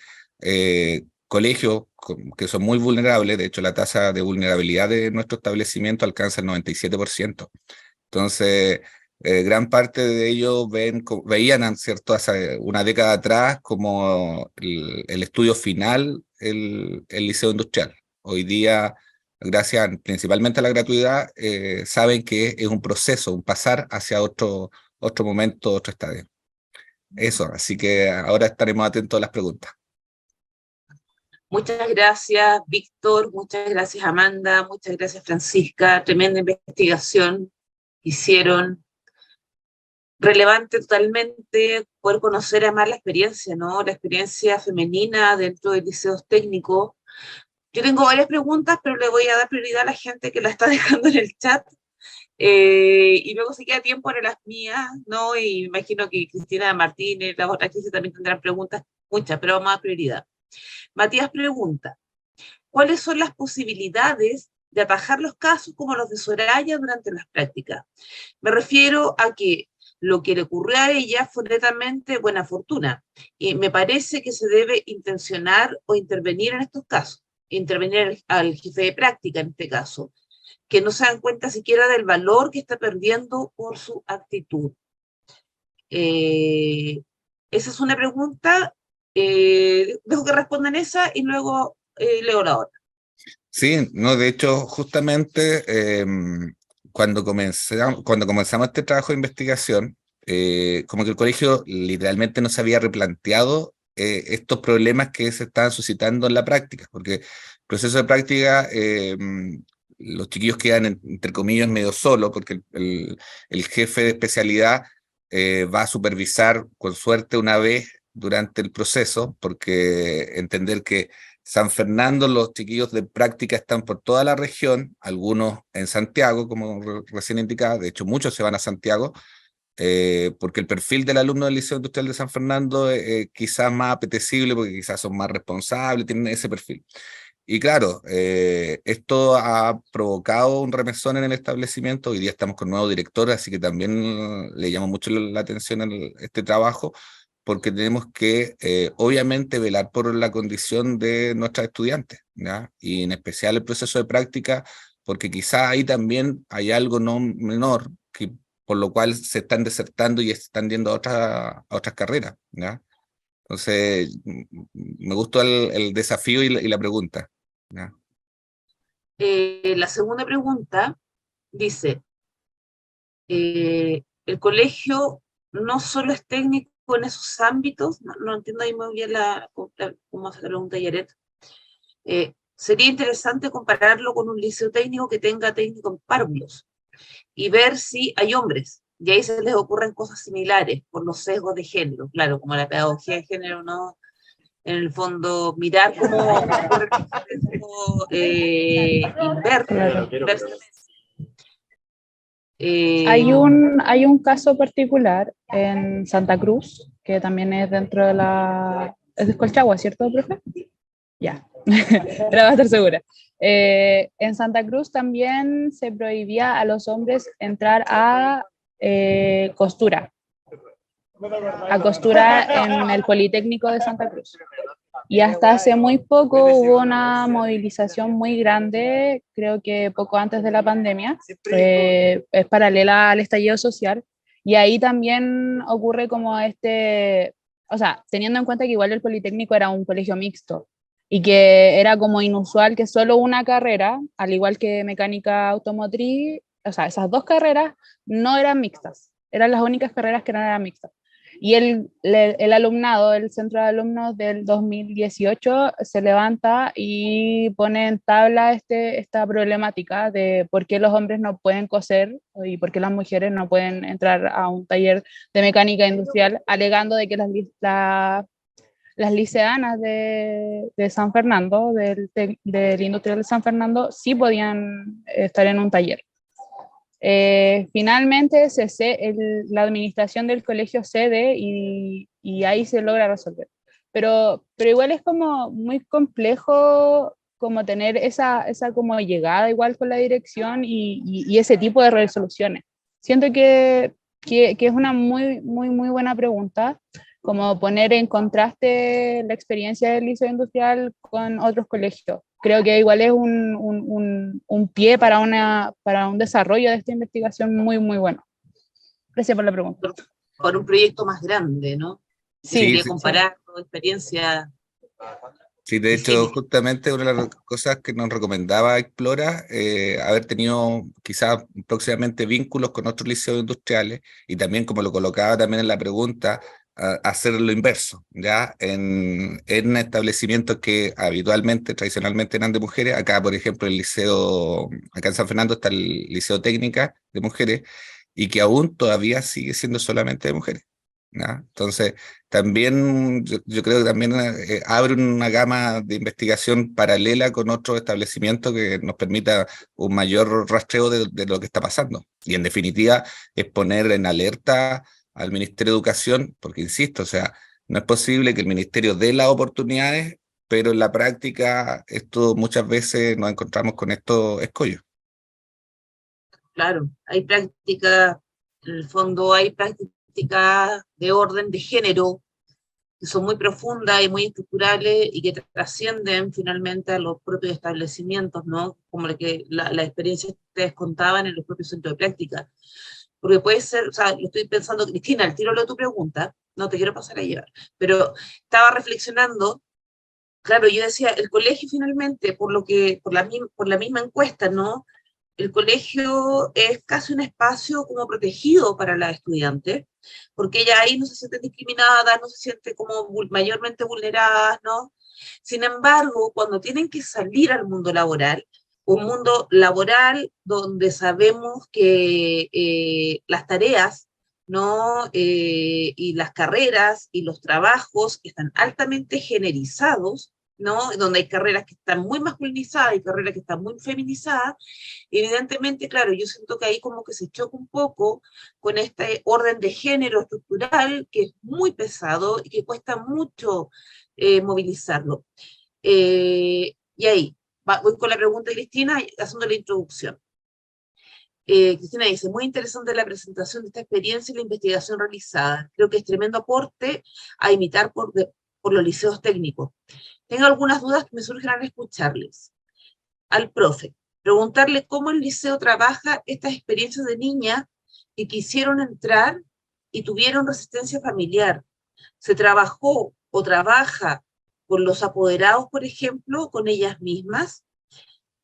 colegios que son muy vulnerables, de hecho la tasa de vulnerabilidad de nuestro establecimiento alcanza el 97%. Entonces, gran parte de ellos veían, ¿cierto?, hace una década atrás como el estudio final, el liceo industrial. Hoy día gracias principalmente a la gratuidad, saben que es un proceso, un pasar hacia otro momento, otro estadio. Eso, así que ahora estaremos atentos a las preguntas. Muchas gracias, Víctor, muchas gracias, Amanda, muchas gracias, Francisca. Tremenda investigación hicieron. Relevante totalmente poder conocer además la experiencia, ¿no? La experiencia femenina dentro de liceos técnicos. Yo tengo varias preguntas, pero le voy a dar prioridad a la gente que la está dejando en el chat. Y luego si queda tiempo para las mías, ¿no? Y me imagino que Cristina Martínez, las otras 15 también tendrán preguntas, muchas, pero vamos a dar prioridad. Matías pregunta, ¿cuáles son las posibilidades de atajar los casos como los de Soraya durante las prácticas? Me refiero a que lo que le ocurrió a ella fue netamente buena fortuna, y me parece que se debe intencionar o intervenir en estos casos, intervenir al jefe de práctica en este caso, que no se dan cuenta siquiera del valor que está perdiendo por su actitud. Esa es una pregunta, dejo que respondan esa y luego leo la otra. Sí, no, de hecho, justamente cuando comenzamos este trabajo de investigación, como que el colegio literalmente no se había replanteado estos problemas que se estaban suscitando en la práctica, porque el proceso de práctica, los chiquillos quedan, entre comillas, medio solos, porque el jefe de especialidad va a supervisar con suerte una vez durante el proceso, porque entender que San Fernando, los chiquillos de práctica están por toda la región, algunos en Santiago, como recién indicaba, de hecho muchos se van a Santiago, porque el perfil del alumno del Liceo Industrial de San Fernando es quizás más apetecible, porque quizás son más responsables, tienen ese perfil. Y claro, esto ha provocado un remesón en el establecimiento. Hoy día estamos con nuevo director, así que también le llama mucho la atención este trabajo, porque tenemos que, obviamente, velar por la condición de nuestras estudiantes, ¿ya? Y en especial el proceso de práctica, porque quizá ahí también hay algo no menor, que, por lo cual se están desertando y están yendo a otras carreras, ¿ya? Entonces, me gustó el desafío y la pregunta, ¿ya? La segunda pregunta dice, el colegio no solo es técnico en esos ámbitos, no entiendo ahí muy bien cómo hace la pregunta Yaret. Sería interesante compararlo con un liceo técnico que tenga técnico en párvulos y ver si hay hombres, y ahí se les ocurren cosas similares por los sesgos de género, claro, como la pedagogía de género, ¿no? En el fondo, mirar cómo ocurre el sesgo inverso. Hay un caso particular en Santa Cruz, que también es dentro de la... Es de Colchagua, ¿cierto, profe? Ya, era a estar segura. En Santa Cruz también se prohibía a los hombres entrar a costura en el Politécnico de Santa Cruz. Y hasta hace muy poco hubo una movilización muy grande, creo que poco antes de la pandemia, es paralela al estallido social, y ahí también ocurre como o sea, teniendo en cuenta que igual el Politécnico era un colegio mixto, y que era como inusual que solo una carrera, al igual que mecánica automotriz, o sea, esas dos carreras no eran mixtas, eran las únicas carreras que no eran mixtas. Y el alumnado, el centro de alumnos del 2018 se levanta y pone en tabla esta problemática de por qué los hombres no pueden coser y por qué las mujeres no pueden entrar a un taller de mecánica industrial, alegando de que las liceanas de San Fernando, del Industrial de San Fernando, sí podían estar en un taller. Finalmente la administración del colegio cede y ahí se logra resolver. Pero igual es como muy complejo como tener esa como llegada igual con la dirección y ese tipo de resoluciones. Siento que es una muy, muy, muy buena pregunta, como poner en contraste la experiencia del liceo industrial con otros colegios. Creo que igual es un pie para un desarrollo de esta investigación muy, muy bueno. Gracias por la pregunta. Por un proyecto más grande, ¿no? Sí, Sería comparar experiencias Sí, de Y hecho, sí, justamente una de las cosas que nos recomendaba Explora, haber tenido quizás próximamente vínculos con otros liceos industriales y también, como lo colocaba también en la pregunta, hacer lo inverso, ¿ya? En establecimientos que habitualmente, tradicionalmente eran de mujeres, acá, por ejemplo, acá en San Fernando está el Liceo Técnica de Mujeres y que aún todavía sigue siendo solamente de mujeres, ¿ya? Entonces, también yo creo que también abre una gama de investigación paralela con otros establecimientos que nos permita un mayor rastreo de lo que está pasando. Y en definitiva es poner en alerta al Ministerio de Educación, porque insisto, o sea, no es posible que el Ministerio dé las oportunidades, pero en la práctica esto muchas veces nos encontramos con estos escollos. claro, hay prácticas, en el fondo hay prácticas de orden de género que son muy profundas y muy estructurales y que trascienden finalmente a los propios establecimientos, ¿no? Como la experiencia que ustedes contaban en los propios centros de práctica. Porque puede ser, o sea, lo estoy pensando, Cristina, al tiro de tu pregunta, no te quiero pasar a llevar, pero estaba reflexionando. Claro, yo decía, el colegio finalmente, por la misma encuesta, ¿no? El colegio es casi un espacio como protegido para las estudiantes, porque ellas ahí no se sienten discriminadas, no se sienten como mayormente vulneradas, ¿no? Sin embargo, cuando tienen que salir al mundo laboral, un mundo laboral donde sabemos que las tareas, ¿no? Y las carreras y los trabajos están altamente generizados, ¿no? Donde hay carreras que están muy masculinizadas y carreras que están muy feminizadas, evidentemente, claro, yo siento que ahí como que se choca un poco con este orden de género estructural que es muy pesado y que cuesta mucho movilizarlo. Y ahí, voy con la pregunta de Cristina, haciendo la introducción. Cristina dice, muy interesante la presentación de esta experiencia y la investigación realizada. Creo que es tremendo aporte a imitar por los liceos técnicos. Tengo algunas dudas que me surgen al escucharles. Al profe, preguntarle cómo el liceo trabaja estas experiencias de niñas que quisieron entrar y tuvieron resistencia familiar. ¿Se trabajó o trabaja con los apoderados, por ejemplo, con ellas mismas?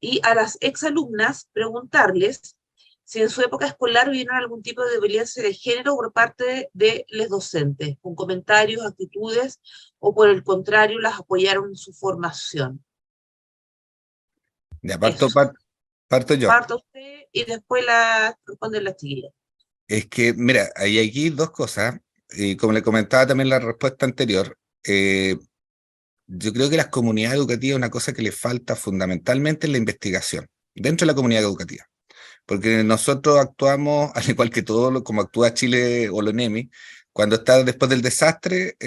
Y a las exalumnas preguntarles si en su época escolar vieron algún tipo de violencia de género por parte de los docentes, con comentarios, actitudes, o por el contrario, las apoyaron en su formación. De parto, Eso. parto yo. Parta usted y después la responde la chiquilla. Es que, mira, hay aquí dos cosas, y como le comentaba también en la respuesta anterior, yo creo que las comunidades educativas, una cosa que les falta fundamentalmente es la investigación dentro de la comunidad educativa, porque nosotros actuamos, al igual que todo como actúa Chile o la ONEMI, cuando está después del desastre,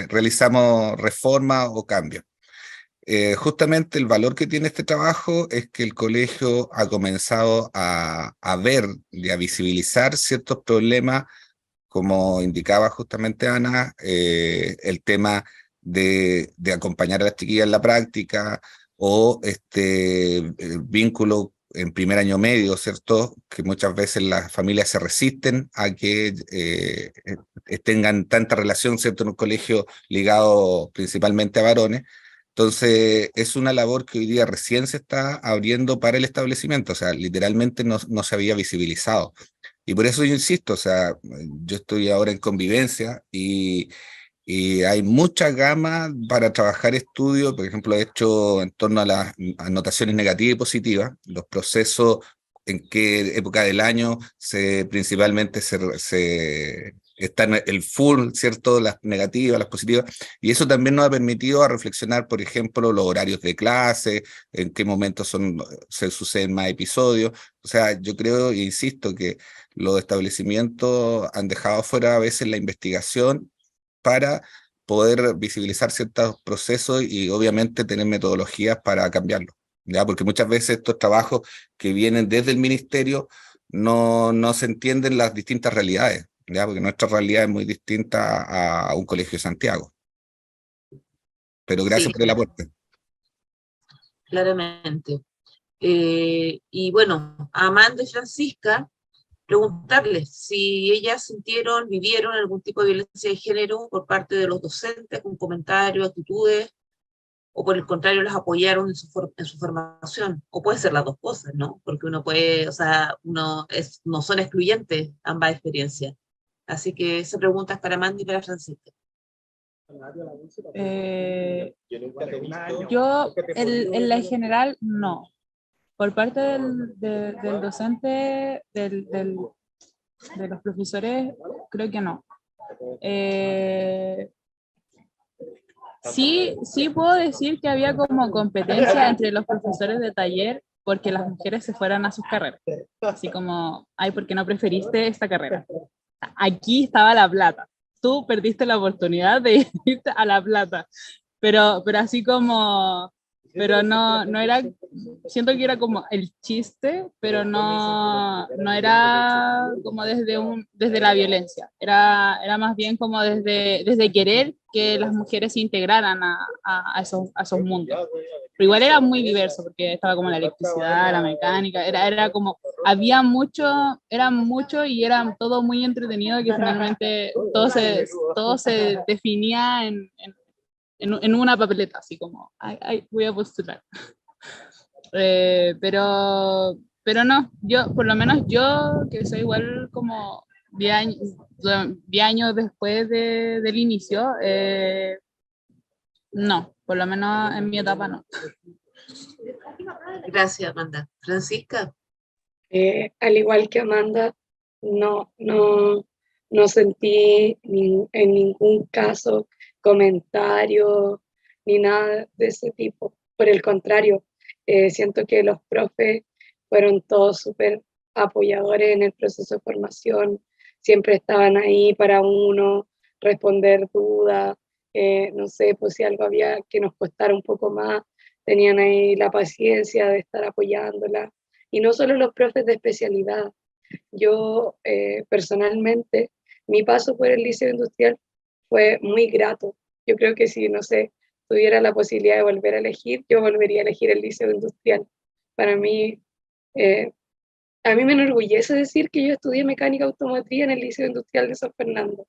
realizamos reformas o cambios. Justamente el valor que tiene este trabajo es que el colegio ha comenzado a ver y a visibilizar ciertos problemas, como indicaba justamente Ana, el tema de acompañar a las chiquillas en la práctica o el vínculo en primer año medio, ¿cierto? Que muchas veces las familias se resisten a que tengan tanta relación, ¿cierto? En un colegio ligado principalmente a varones. Entonces, es una labor que hoy día recién se está abriendo para el establecimiento, o sea, literalmente no se había visibilizado. Y por eso yo insisto, o sea, yo estoy ahora en convivencia y hay mucha gama para trabajar estudios, por ejemplo, he hecho en torno a las anotaciones negativas y positivas, los procesos, en qué época del año principalmente están el full, ¿cierto? Las negativas, las positivas, y eso también nos ha permitido a reflexionar, por ejemplo, los horarios de clase, en qué momentos se suceden más episodios. O sea, yo creo e insisto que los establecimientos han dejado fuera a veces la investigación para poder visibilizar ciertos procesos y obviamente tener metodologías para cambiarlo, ¿ya? Porque muchas veces estos trabajos que vienen desde el ministerio no se entienden las distintas realidades, ¿ya? Porque nuestra realidad es muy distinta a un colegio de Santiago. Pero gracias Sí, por el aporte. claramente. Y bueno, a Amanda y Francisca, preguntarles si ellas sintieron, vivieron algún tipo de violencia de género por parte de los docentes, con comentarios, actitudes, o por el contrario las apoyaron en su formación, o puede ser las dos cosas, ¿no? Porque uno puede, o sea, no son excluyentes ambas experiencias. Así que esa pregunta es para Mandy y para Francisca. Yo, en la general, no. Por parte del docente, de los profesores, creo que no. Sí puedo decir que había como competencia entre los profesores de taller porque las mujeres se fueran a sus carreras. Así como, ay, ¿por qué no preferiste esta carrera? Aquí estaba la plata. Tú perdiste la oportunidad de irte a la plata. Pero así como, pero no era, siento que era como el chiste, pero no era como desde la violencia. Era más bien como desde querer que las mujeres se integraran a esos mundos. Pero igual era muy diverso, porque estaba como la electricidad, la mecánica, era como, era mucho y era todo muy entretenido, que finalmente todo se definía en una papeleta, así como, ay, voy a postular. Pero no, por lo menos yo, que soy igual como 10 años después del inicio, no, por lo menos en mi etapa no. Gracias, Amanda. Francisca. Al igual que Amanda, no sentí en ningún caso comentarios ni nada de ese tipo. Por el contrario, siento que los profes fueron todos súper apoyadores en el proceso de formación, siempre estaban ahí para uno, responder dudas, no sé, pues si algo había que nos costara un poco más, tenían ahí la paciencia de estar apoyándola. Y no solo los profes de especialidad. Yo personalmente, mi paso por el Liceo Industrial fue muy grato. Yo creo que si, no sé, tuviera la posibilidad de volver a elegir, yo volvería a elegir el Liceo Industrial. Para mí, a mí me enorgullece decir que yo estudié mecánica automotriz en el Liceo Industrial de San Fernando,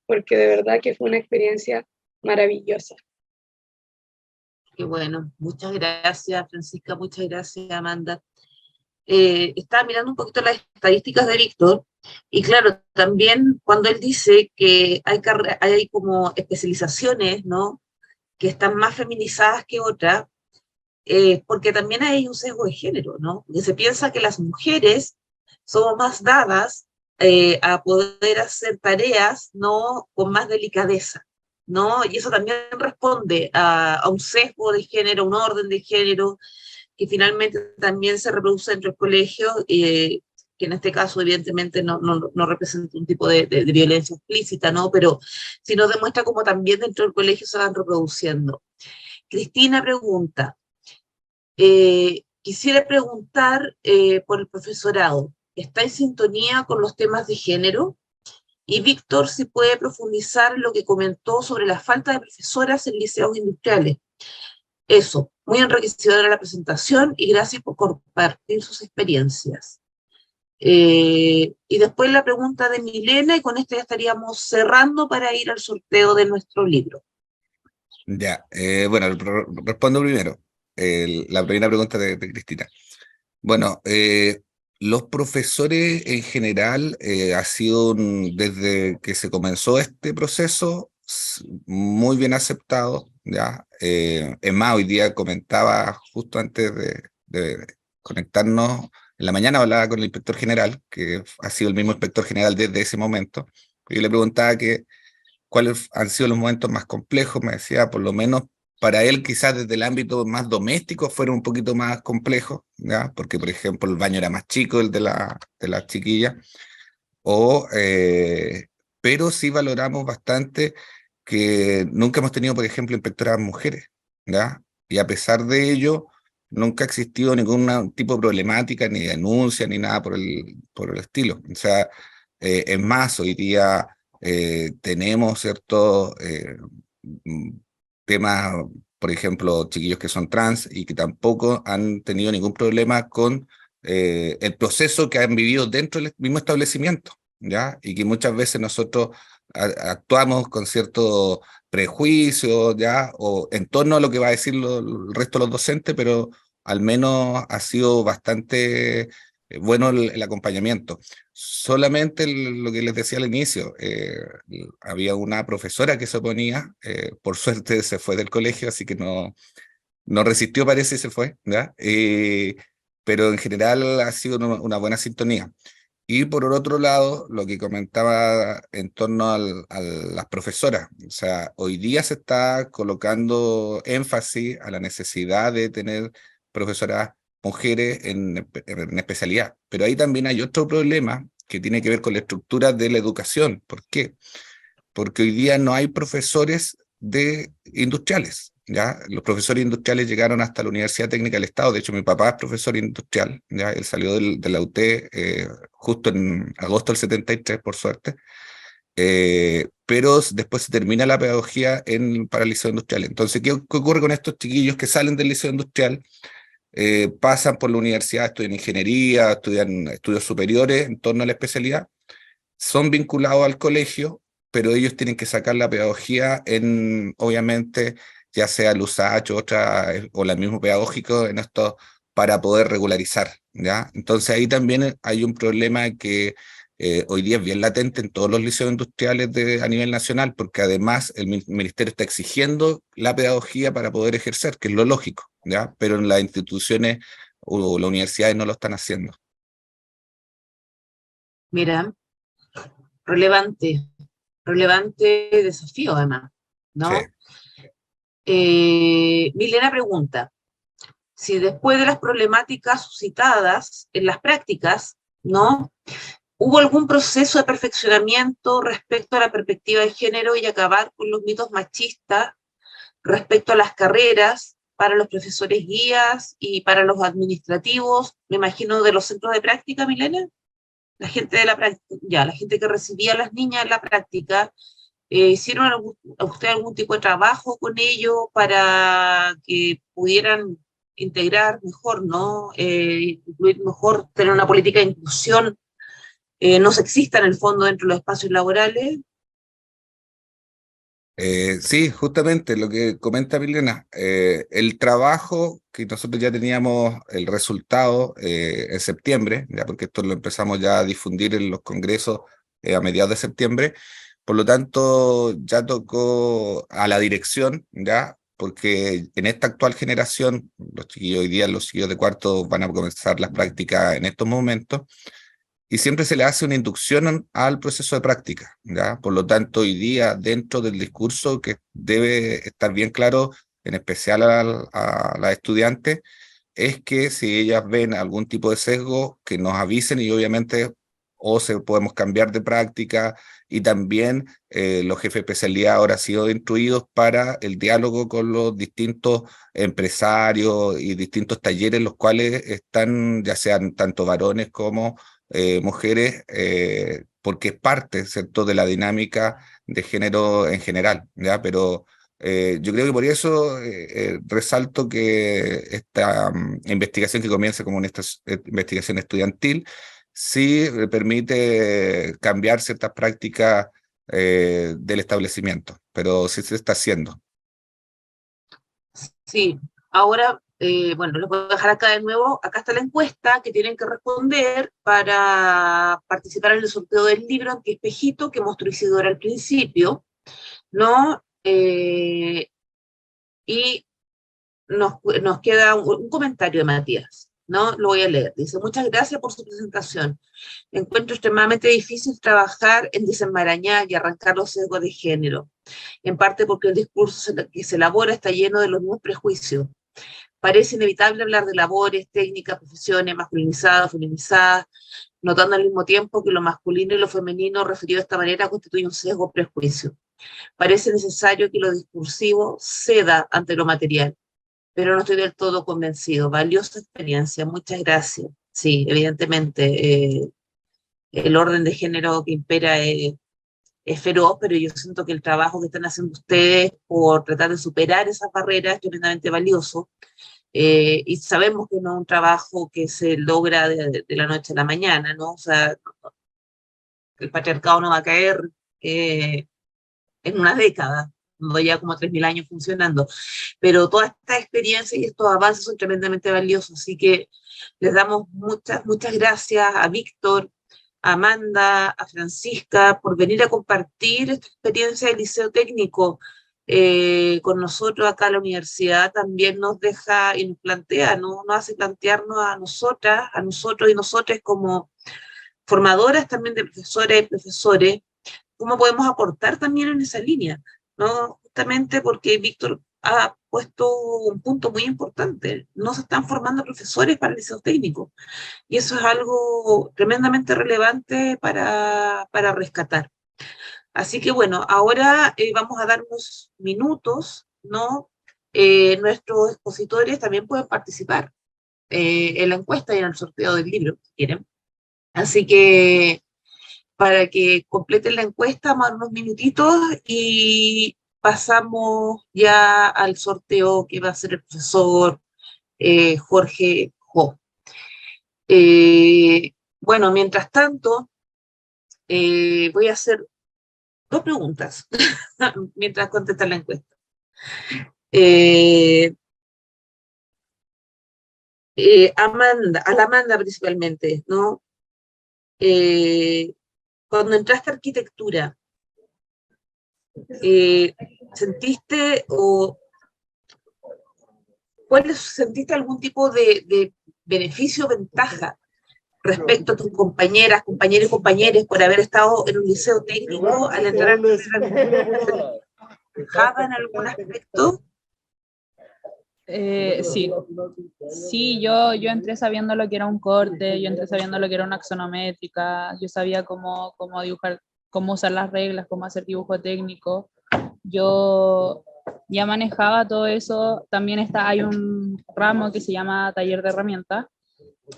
porque de verdad que fue una experiencia maravillosa. Qué bueno, muchas gracias, Francisca, muchas gracias, Amanda. Estaba mirando un poquito las estadísticas de Víctor, y claro, también cuando él dice que hay como especializaciones, ¿no?, que están más feminizadas que otras, porque también hay un sesgo de género, ¿no? Que se piensa que las mujeres somos más dadas a poder hacer tareas, ¿no?, con más delicadeza, ¿no? Y eso también responde a un sesgo de género, un orden de género, que finalmente también se reproduce dentro del colegio, que en este caso evidentemente no representa un tipo de violencia explícita, ¿no? Pero sí nos demuestra cómo también dentro del colegio se van reproduciendo. Cristina pregunta, quisiera preguntar por el profesorado, ¿está en sintonía con los temas de género? Y Víctor, si puede profundizar lo que comentó sobre la falta de profesoras en liceos industriales. Eso, muy enriquecedora la presentación y gracias por compartir sus experiencias. Y después la pregunta de Milena, y con esto ya estaríamos cerrando para ir al sorteo de nuestro libro. Ya, bueno, respondo primero. La primera pregunta de Cristina. Bueno, los profesores en general ha sido desde que se comenzó este proceso muy bien aceptado, ¿ya? Es más, hoy día comentaba justo antes de conectarnos, en la mañana hablaba con el inspector general, que ha sido el mismo inspector general desde ese momento, y yo le preguntaba cuáles han sido los momentos más complejos. Me decía, por lo menos para él quizás desde el ámbito más doméstico fueron un poquito más complejos, ¿ya? Porque por ejemplo el baño era más chico, el de la chiquilla, pero sí valoramos bastante que nunca hemos tenido, por ejemplo, inspectoras mujeres, ¿ya? Y a pesar de ello, nunca ha existido ningún tipo de problemática, ni denuncia, ni nada por el estilo. O sea, es más, hoy día tenemos ciertos temas, por ejemplo, chiquillos que son trans y que tampoco han tenido ningún problema con el proceso que han vivido dentro del mismo establecimiento, ¿ya? Y que muchas veces nosotros actuamos con cierto prejuicio, ¿ya? O en torno a lo que va a decir el resto de los docentes, pero al menos ha sido bastante bueno el acompañamiento. Solamente lo que les decía al inicio, había una profesora que se oponía, por suerte se fue del colegio, así que no resistió, parece, y se fue, ¿ya? Pero en general ha sido una buena sintonía. Y por otro lado, lo que comentaba en torno a las profesoras, o sea, hoy día se está colocando énfasis a la necesidad de tener profesoras mujeres en especialidad, pero ahí también hay otro problema que tiene que ver con la estructura de la educación. ¿Por qué? Porque hoy día no hay profesores de industriales, ¿ya? Los profesores industriales llegaron hasta la Universidad Técnica del Estado. De hecho, mi papá es profesor industrial, ¿ya? Él salió de la UT justo en agosto del 73, por suerte, pero después se termina la pedagogía para el liceo industrial. Entonces, ¿qué ocurre con estos chiquillos que salen del liceo industrial? Pasan por la universidad, estudian ingeniería, estudian estudios superiores en torno a la especialidad, son vinculados al colegio, pero ellos tienen que sacar la pedagogía obviamente, ya sea el USACH o la mismo pedagógico en esto para poder regularizar, ¿ya? Entonces ahí también hay un problema que hoy día es bien latente en todos los liceos industriales a nivel nacional, porque además el ministerio está exigiendo la pedagogía para poder ejercer, que es lo lógico, ¿ya? Pero en las instituciones o las universidades no lo están haciendo. Mira, relevante desafío además, ¿no? Sí. Milena pregunta, si después de las problemáticas suscitadas en las prácticas, ¿no? ¿Hubo algún proceso de perfeccionamiento respecto a la perspectiva de género y acabar con los mitos machistas respecto a las carreras para los profesores guías y para los administrativos, me imagino, de los centros de práctica, Milena? La gente de la práctica, ya, la gente que recibía a las niñas en la práctica, ¿hicieron a usted algún tipo de trabajo con ellos para que pudieran integrar mejor, ¿no? Incluir mejor, tener una política de inclusión no sexista en el fondo dentro de los espacios laborales? Sí, justamente lo que comenta Milena, el trabajo que nosotros ya teníamos el resultado en septiembre, ya porque esto lo empezamos ya a difundir en los congresos a mediados de septiembre, por lo tanto ya tocó a la dirección, ya, porque en esta actual generación, los chiquillos hoy día, los chiquillos de cuarto van a comenzar las prácticas en estos momentos, y siempre se le hace una inducción al proceso de práctica, ¿ya? Por lo tanto, hoy día, dentro del discurso que debe estar bien claro, en especial a las estudiantes, es que si ellas ven algún tipo de sesgo, que nos avisen y obviamente o podemos cambiar de práctica, y también los jefes de especialidad ahora han sido instruidos para el diálogo con los distintos empresarios y distintos talleres, los cuales están, ya sean tanto varones como mujeres, porque es parte, ¿cierto?, de la dinámica de género en general, ¿ya? Pero yo creo que por eso resalto que esta investigación que comienza como una investigación estudiantil sí permite cambiar ciertas prácticas del establecimiento, pero sí se está haciendo. Sí, ahora, bueno, les voy a dejar acá de nuevo, acá está la encuesta que tienen que responder para participar en el sorteo del libro Antiespejito que mostró Isidora al principio, ¿no? Y nos queda un comentario de Matías, ¿no? Lo voy a leer. Dice, muchas gracias por su presentación. Encuentro extremadamente difícil trabajar en desenmarañar y arrancar los sesgos de género, en parte porque el discurso que se elabora está lleno de los mismos prejuicios. Parece inevitable hablar de labores, técnicas, profesiones masculinizadas, feminizadas, notando al mismo tiempo que lo masculino y lo femenino referido de esta manera constituye un sesgo o prejuicio. Parece necesario que lo discursivo ceda ante lo material, pero no estoy del todo convencido. Valiosa experiencia, muchas gracias. Sí, evidentemente, el orden de género que impera es feroz, pero yo siento que el trabajo que están haciendo ustedes por tratar de superar esas barreras es tremendamente valioso. y sabemos que no es un trabajo que se logra de la noche a la mañana, ¿no? O sea, el patriarcado no va a caer en una década, no ya como 3000 años funcionando, pero toda esta experiencia y estos avances son tremendamente valiosos, así que les damos muchas gracias a Víctor, a Amanda, a Francisca, por venir a compartir esta experiencia del Liceo Técnico con nosotros acá en la universidad. También nos deja y nos plantea, ¿no? Nos hace plantearnos a nosotras, a nosotros y nosotras como formadoras también de profesoras y profesores, cómo podemos aportar también en esa línea, ¿no? Justamente porque Víctor ha puesto un punto muy importante, no se están formando profesores para el liceo técnico, y eso es algo tremendamente relevante para rescatar. Así que bueno, ahora vamos a dar unos minutos, ¿no? Nuestros expositores también pueden participar en la encuesta y en el sorteo del libro, si quieren. Así que para que completen la encuesta, más unos minutitos y pasamos ya al sorteo que va a ser el profesor Jorge Jo. Bueno, mientras tanto, voy a hacer 2 preguntas mientras contestan la encuesta. A la Amanda principalmente, ¿no? Cuando entraste a arquitectura, ¿sentiste sentiste algún tipo de beneficio o ventaja respecto a tus compañeras, compañeros y compañeras por haber estado en un liceo técnico al entrar a arquitectura? ¿Ventaja en algún aspecto? Sí, yo entré sabiendo lo que era un corte, yo entré sabiendo lo que era una axonométrica, yo sabía cómo dibujar, cómo usar las reglas, cómo hacer dibujo técnico. Yo ya manejaba todo eso. También hay un ramo que se llama taller de herramientas,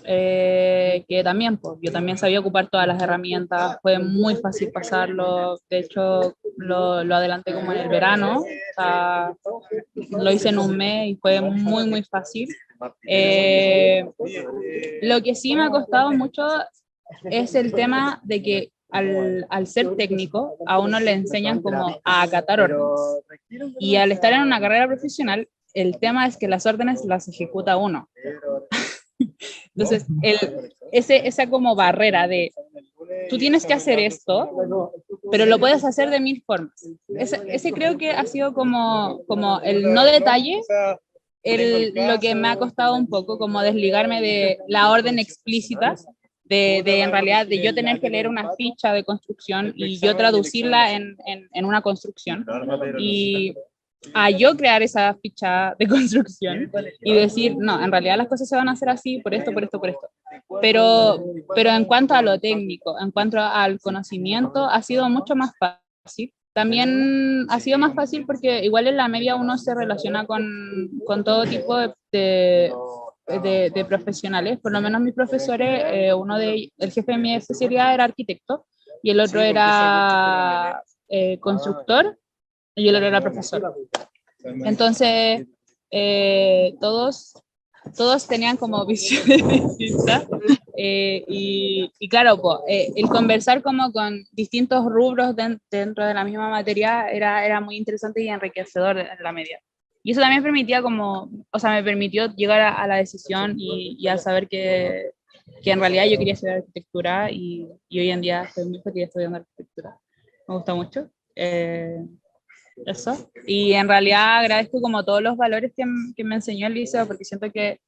que también, pues, yo también sabía ocupar todas las herramientas, fue muy fácil pasarlo, de hecho lo adelanté como en el verano, o sea, lo hice en un mes y fue muy fácil. Lo que sí me ha costado mucho es el tema de que al ser técnico a uno le enseñan como a acatar órdenes, y al estar en una carrera profesional el tema es que las órdenes las ejecuta uno. Entonces, esa como barrera de tú tienes que hacer esto, pero lo puedes hacer de 1000 formas. Ese creo que ha sido como el no detalle, lo que me ha costado un poco, como desligarme de la orden explícita, de en realidad de yo tener que leer una ficha de construcción y yo traducirla en una construcción, y a yo crear esa ficha de construcción y decir, no, en realidad las cosas se van a hacer así, por esto. Pero en cuanto a lo técnico, en cuanto al conocimiento, ha sido mucho más fácil. También ha sido más fácil porque igual en la media uno se relaciona con todo tipo de profesionales. Por lo menos mis profesores, el jefe de mi especialidad era arquitecto y el otro era constructor y el otro era profesor. Entonces, todos tenían como visiones distintas, y claro, el conversar como con distintos rubros dentro de la misma materia era muy interesante y enriquecedor en la media. Y eso también me permitió llegar a la decisión y a saber que en realidad yo quería estudiar arquitectura, y hoy en día estoy muy feliz estudiando arquitectura. Me gusta mucho. Eso. Y en realidad agradezco como todos los valores que me enseñó el liceo, porque siento que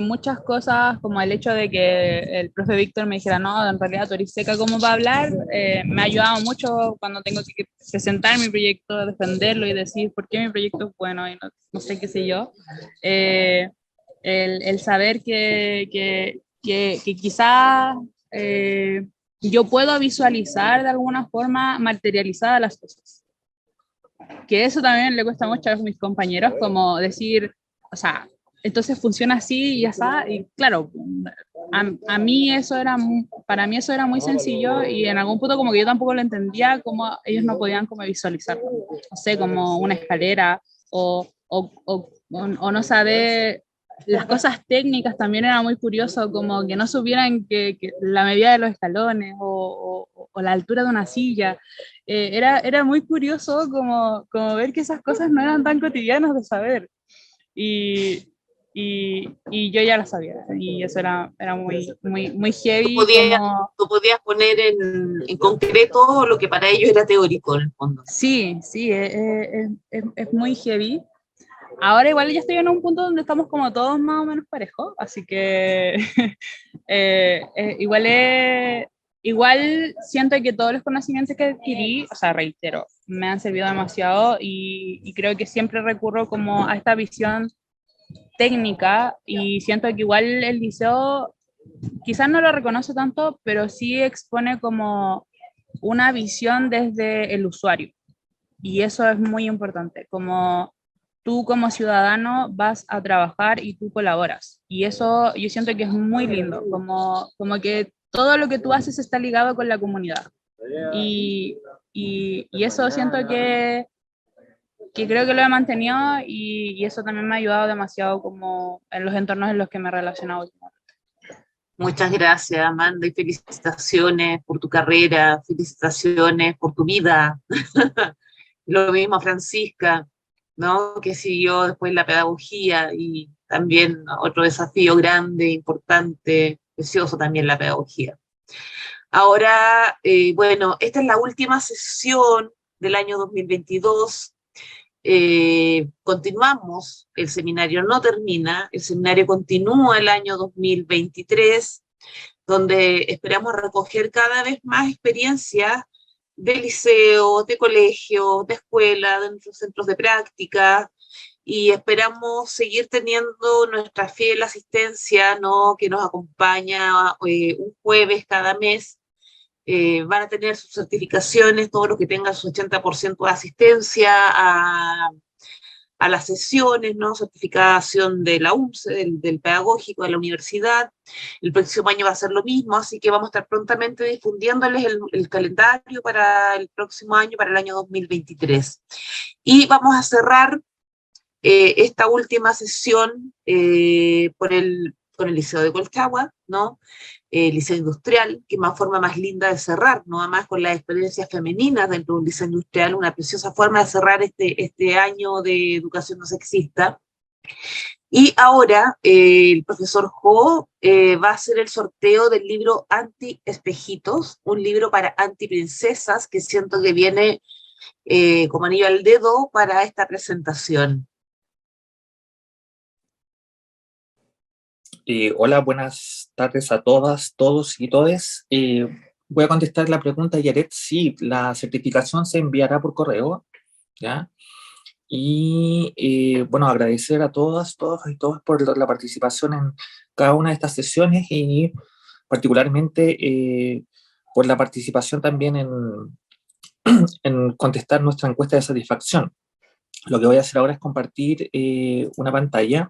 muchas cosas, como el hecho de que el profe Víctor me dijera, no, en realidad tú eres seca como para hablar, me ha ayudado mucho cuando tengo que presentar mi proyecto, defenderlo y decir por qué mi proyecto es bueno y no sé qué sé yo. El saber que quizás yo puedo visualizar de alguna forma materializada las cosas. Que eso también le cuesta mucho a mis compañeros, como decir, o sea, entonces funciona así y ya está. Y claro, a mí para mí eso era muy sencillo, y en algún punto como que yo tampoco lo entendía, como ellos no podían como visualizarlo. No sé, como una escalera o o no saber las cosas técnicas también era muy curioso, como que no supieran que la medida de los escalones o la altura de una silla. Era muy curioso como ver que esas cosas no eran tan cotidianas de saber. Y, y yo ya las sabía, y eso era muy Tú heavy podías, como... tú podías poner en concreto lo que para ellos era teórico en el fondo. Sí, sí, es muy heavy. Ahora igual ya estoy en un punto donde estamos como todos más o menos parejos, así que igual siento que todos los conocimientos que adquirí, o sea, reitero, me han servido demasiado y creo que siempre recurro como a esta visión técnica y siento que igual el liceo quizás no lo reconoce tanto, pero sí expone como una visión desde el usuario y eso es muy importante, como tú como ciudadano vas a trabajar y tú colaboras. Y eso yo siento que es muy lindo, como que todo lo que tú haces está ligado con la comunidad. Y, y eso siento que creo que lo he mantenido y eso también me ha ayudado demasiado como en los entornos en los que me he relacionado. Muchas gracias, Amanda, y felicitaciones por tu carrera, felicitaciones por tu vida. Lo mismo a Francisca, ¿no? Que siguió después la pedagogía y también otro desafío grande, importante, precioso también la pedagogía. Ahora, bueno, esta es la última sesión del año 2022. Continuamos, el seminario no termina, el seminario continúa el año 2023, donde esperamos recoger cada vez más experiencias de liceo, de colegio, de escuela, de nuestros centros de práctica, y esperamos seguir teniendo nuestra fiel asistencia, ¿no? Que nos acompaña un jueves cada mes. Van a tener sus certificaciones, todos los que tengan su 80% de asistencia a las sesiones, ¿no? Certificación de la UNCE, del pedagógico, de la universidad. El próximo año va a ser lo mismo, así que vamos a estar prontamente difundiéndoles el calendario para el próximo año, para el año 2023. Y vamos a cerrar esta última sesión con el Liceo de Colchagua, ¿no? Liceo Industrial, que es una forma más linda de cerrar, ¿no? Además con las experiencias femeninas dentro de un liceo industrial, una preciosa forma de cerrar este año de educación no sexista. Y ahora el profesor Jo va a hacer el sorteo del libro Anti-Espejitos, un libro para antiprincesas que siento que viene como anillo al dedo para esta presentación. Hola, buenas tardes a todas, todos y todes. Voy a contestar la pregunta de Yaret. Sí, la certificación se enviará por correo, ¿ya? Y bueno, agradecer a todas, todos y todos por la participación en cada una de estas sesiones y particularmente por la participación también en contestar nuestra encuesta de satisfacción. Lo que voy a hacer ahora es compartir una pantalla,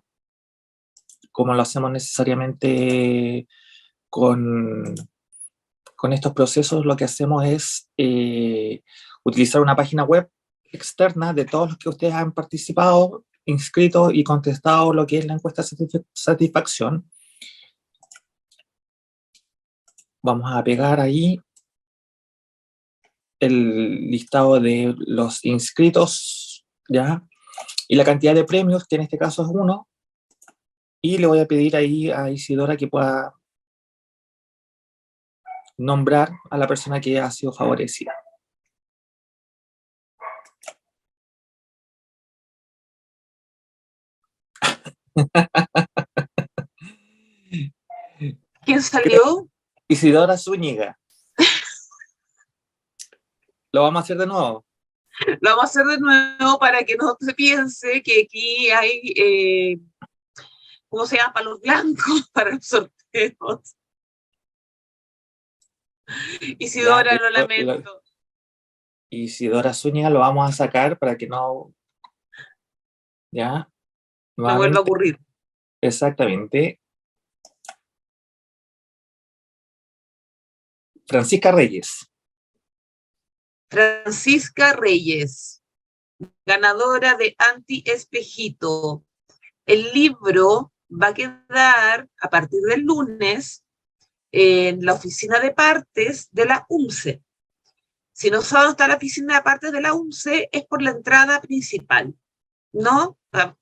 como lo hacemos necesariamente con estos procesos. Lo que hacemos es utilizar una página web externa de todos los que ustedes han participado, inscrito y contestado lo que es la encuesta de satisfacción. Vamos a pegar ahí el listado de los inscritos, ¿ya? Y la cantidad de premios, que en este caso es 1, y le voy a pedir ahí a Isidora que pueda nombrar a la persona que ha sido favorecida. ¿Quién salió? Isidora Zúñiga. Lo vamos a hacer de nuevo. Lo vamos a hacer de nuevo para que no se piense que aquí hay, ¿cómo se llama? Palos blancos para los sorteos. Isidora, lo lamento. Isidora Zúñiga lo vamos a sacar para que no... ¿Ya? No vuelva a ocurrir. Exactamente. Francisca Reyes. Francisca Reyes, ganadora de Anti-Espejito. El libro va a quedar a partir del lunes en la oficina de partes de la UMCE. Si no saben dónde está la oficina de partes de la UMCE, es por la entrada principal, ¿no?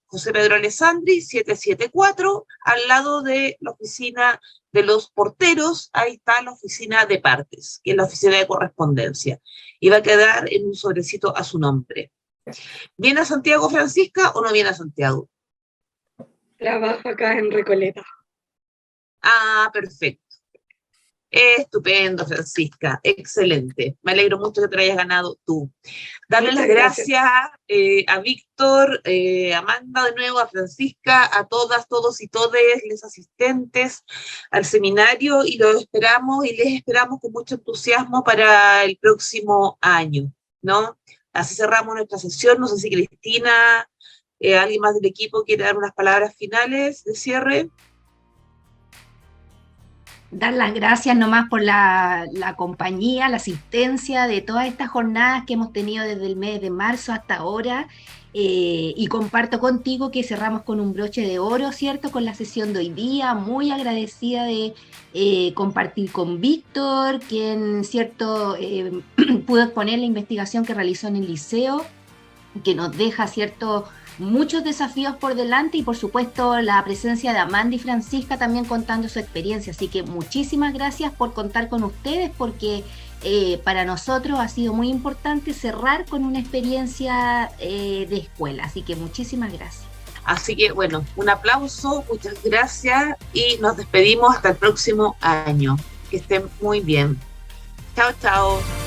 José Pedro Alessandri, 774, al lado de la oficina de los porteros, ahí está la oficina de partes, que es la oficina de correspondencia, y va a quedar en un sobrecito a su nombre. ¿Viene a Santiago, Francisca, o no viene a Santiago? Trabajo acá en Recoleta. Ah, perfecto. Estupendo, Francisca, excelente. Me alegro mucho que te lo hayas ganado tú. Darle las gracias a Víctor, a Amanda de nuevo, a Francisca, a todas, todos y todes, les asistentes al seminario, y los esperamos y les esperamos con mucho entusiasmo para el próximo año, ¿no? Así cerramos nuestra sesión. No sé si Cristina, alguien más del equipo quiere dar unas palabras finales de cierre. Dar las gracias nomás por la compañía, la asistencia de todas estas jornadas que hemos tenido desde el mes de marzo hasta ahora, y comparto contigo que cerramos con un broche de oro, ¿cierto? Con la sesión de hoy día, muy agradecida de compartir con Víctor, quien, ¿cierto? Pudo exponer la investigación que realizó en el liceo, que nos deja, ¿cierto?, muchos desafíos por delante, y por supuesto la presencia de Amanda y Francisca también contando su experiencia. Así que muchísimas gracias por contar con ustedes, porque para nosotros ha sido muy importante cerrar con una experiencia de escuela. Así que muchísimas gracias. Así que bueno, un aplauso, muchas gracias, y nos despedimos hasta el próximo año. Que estén muy bien. Chao, chao.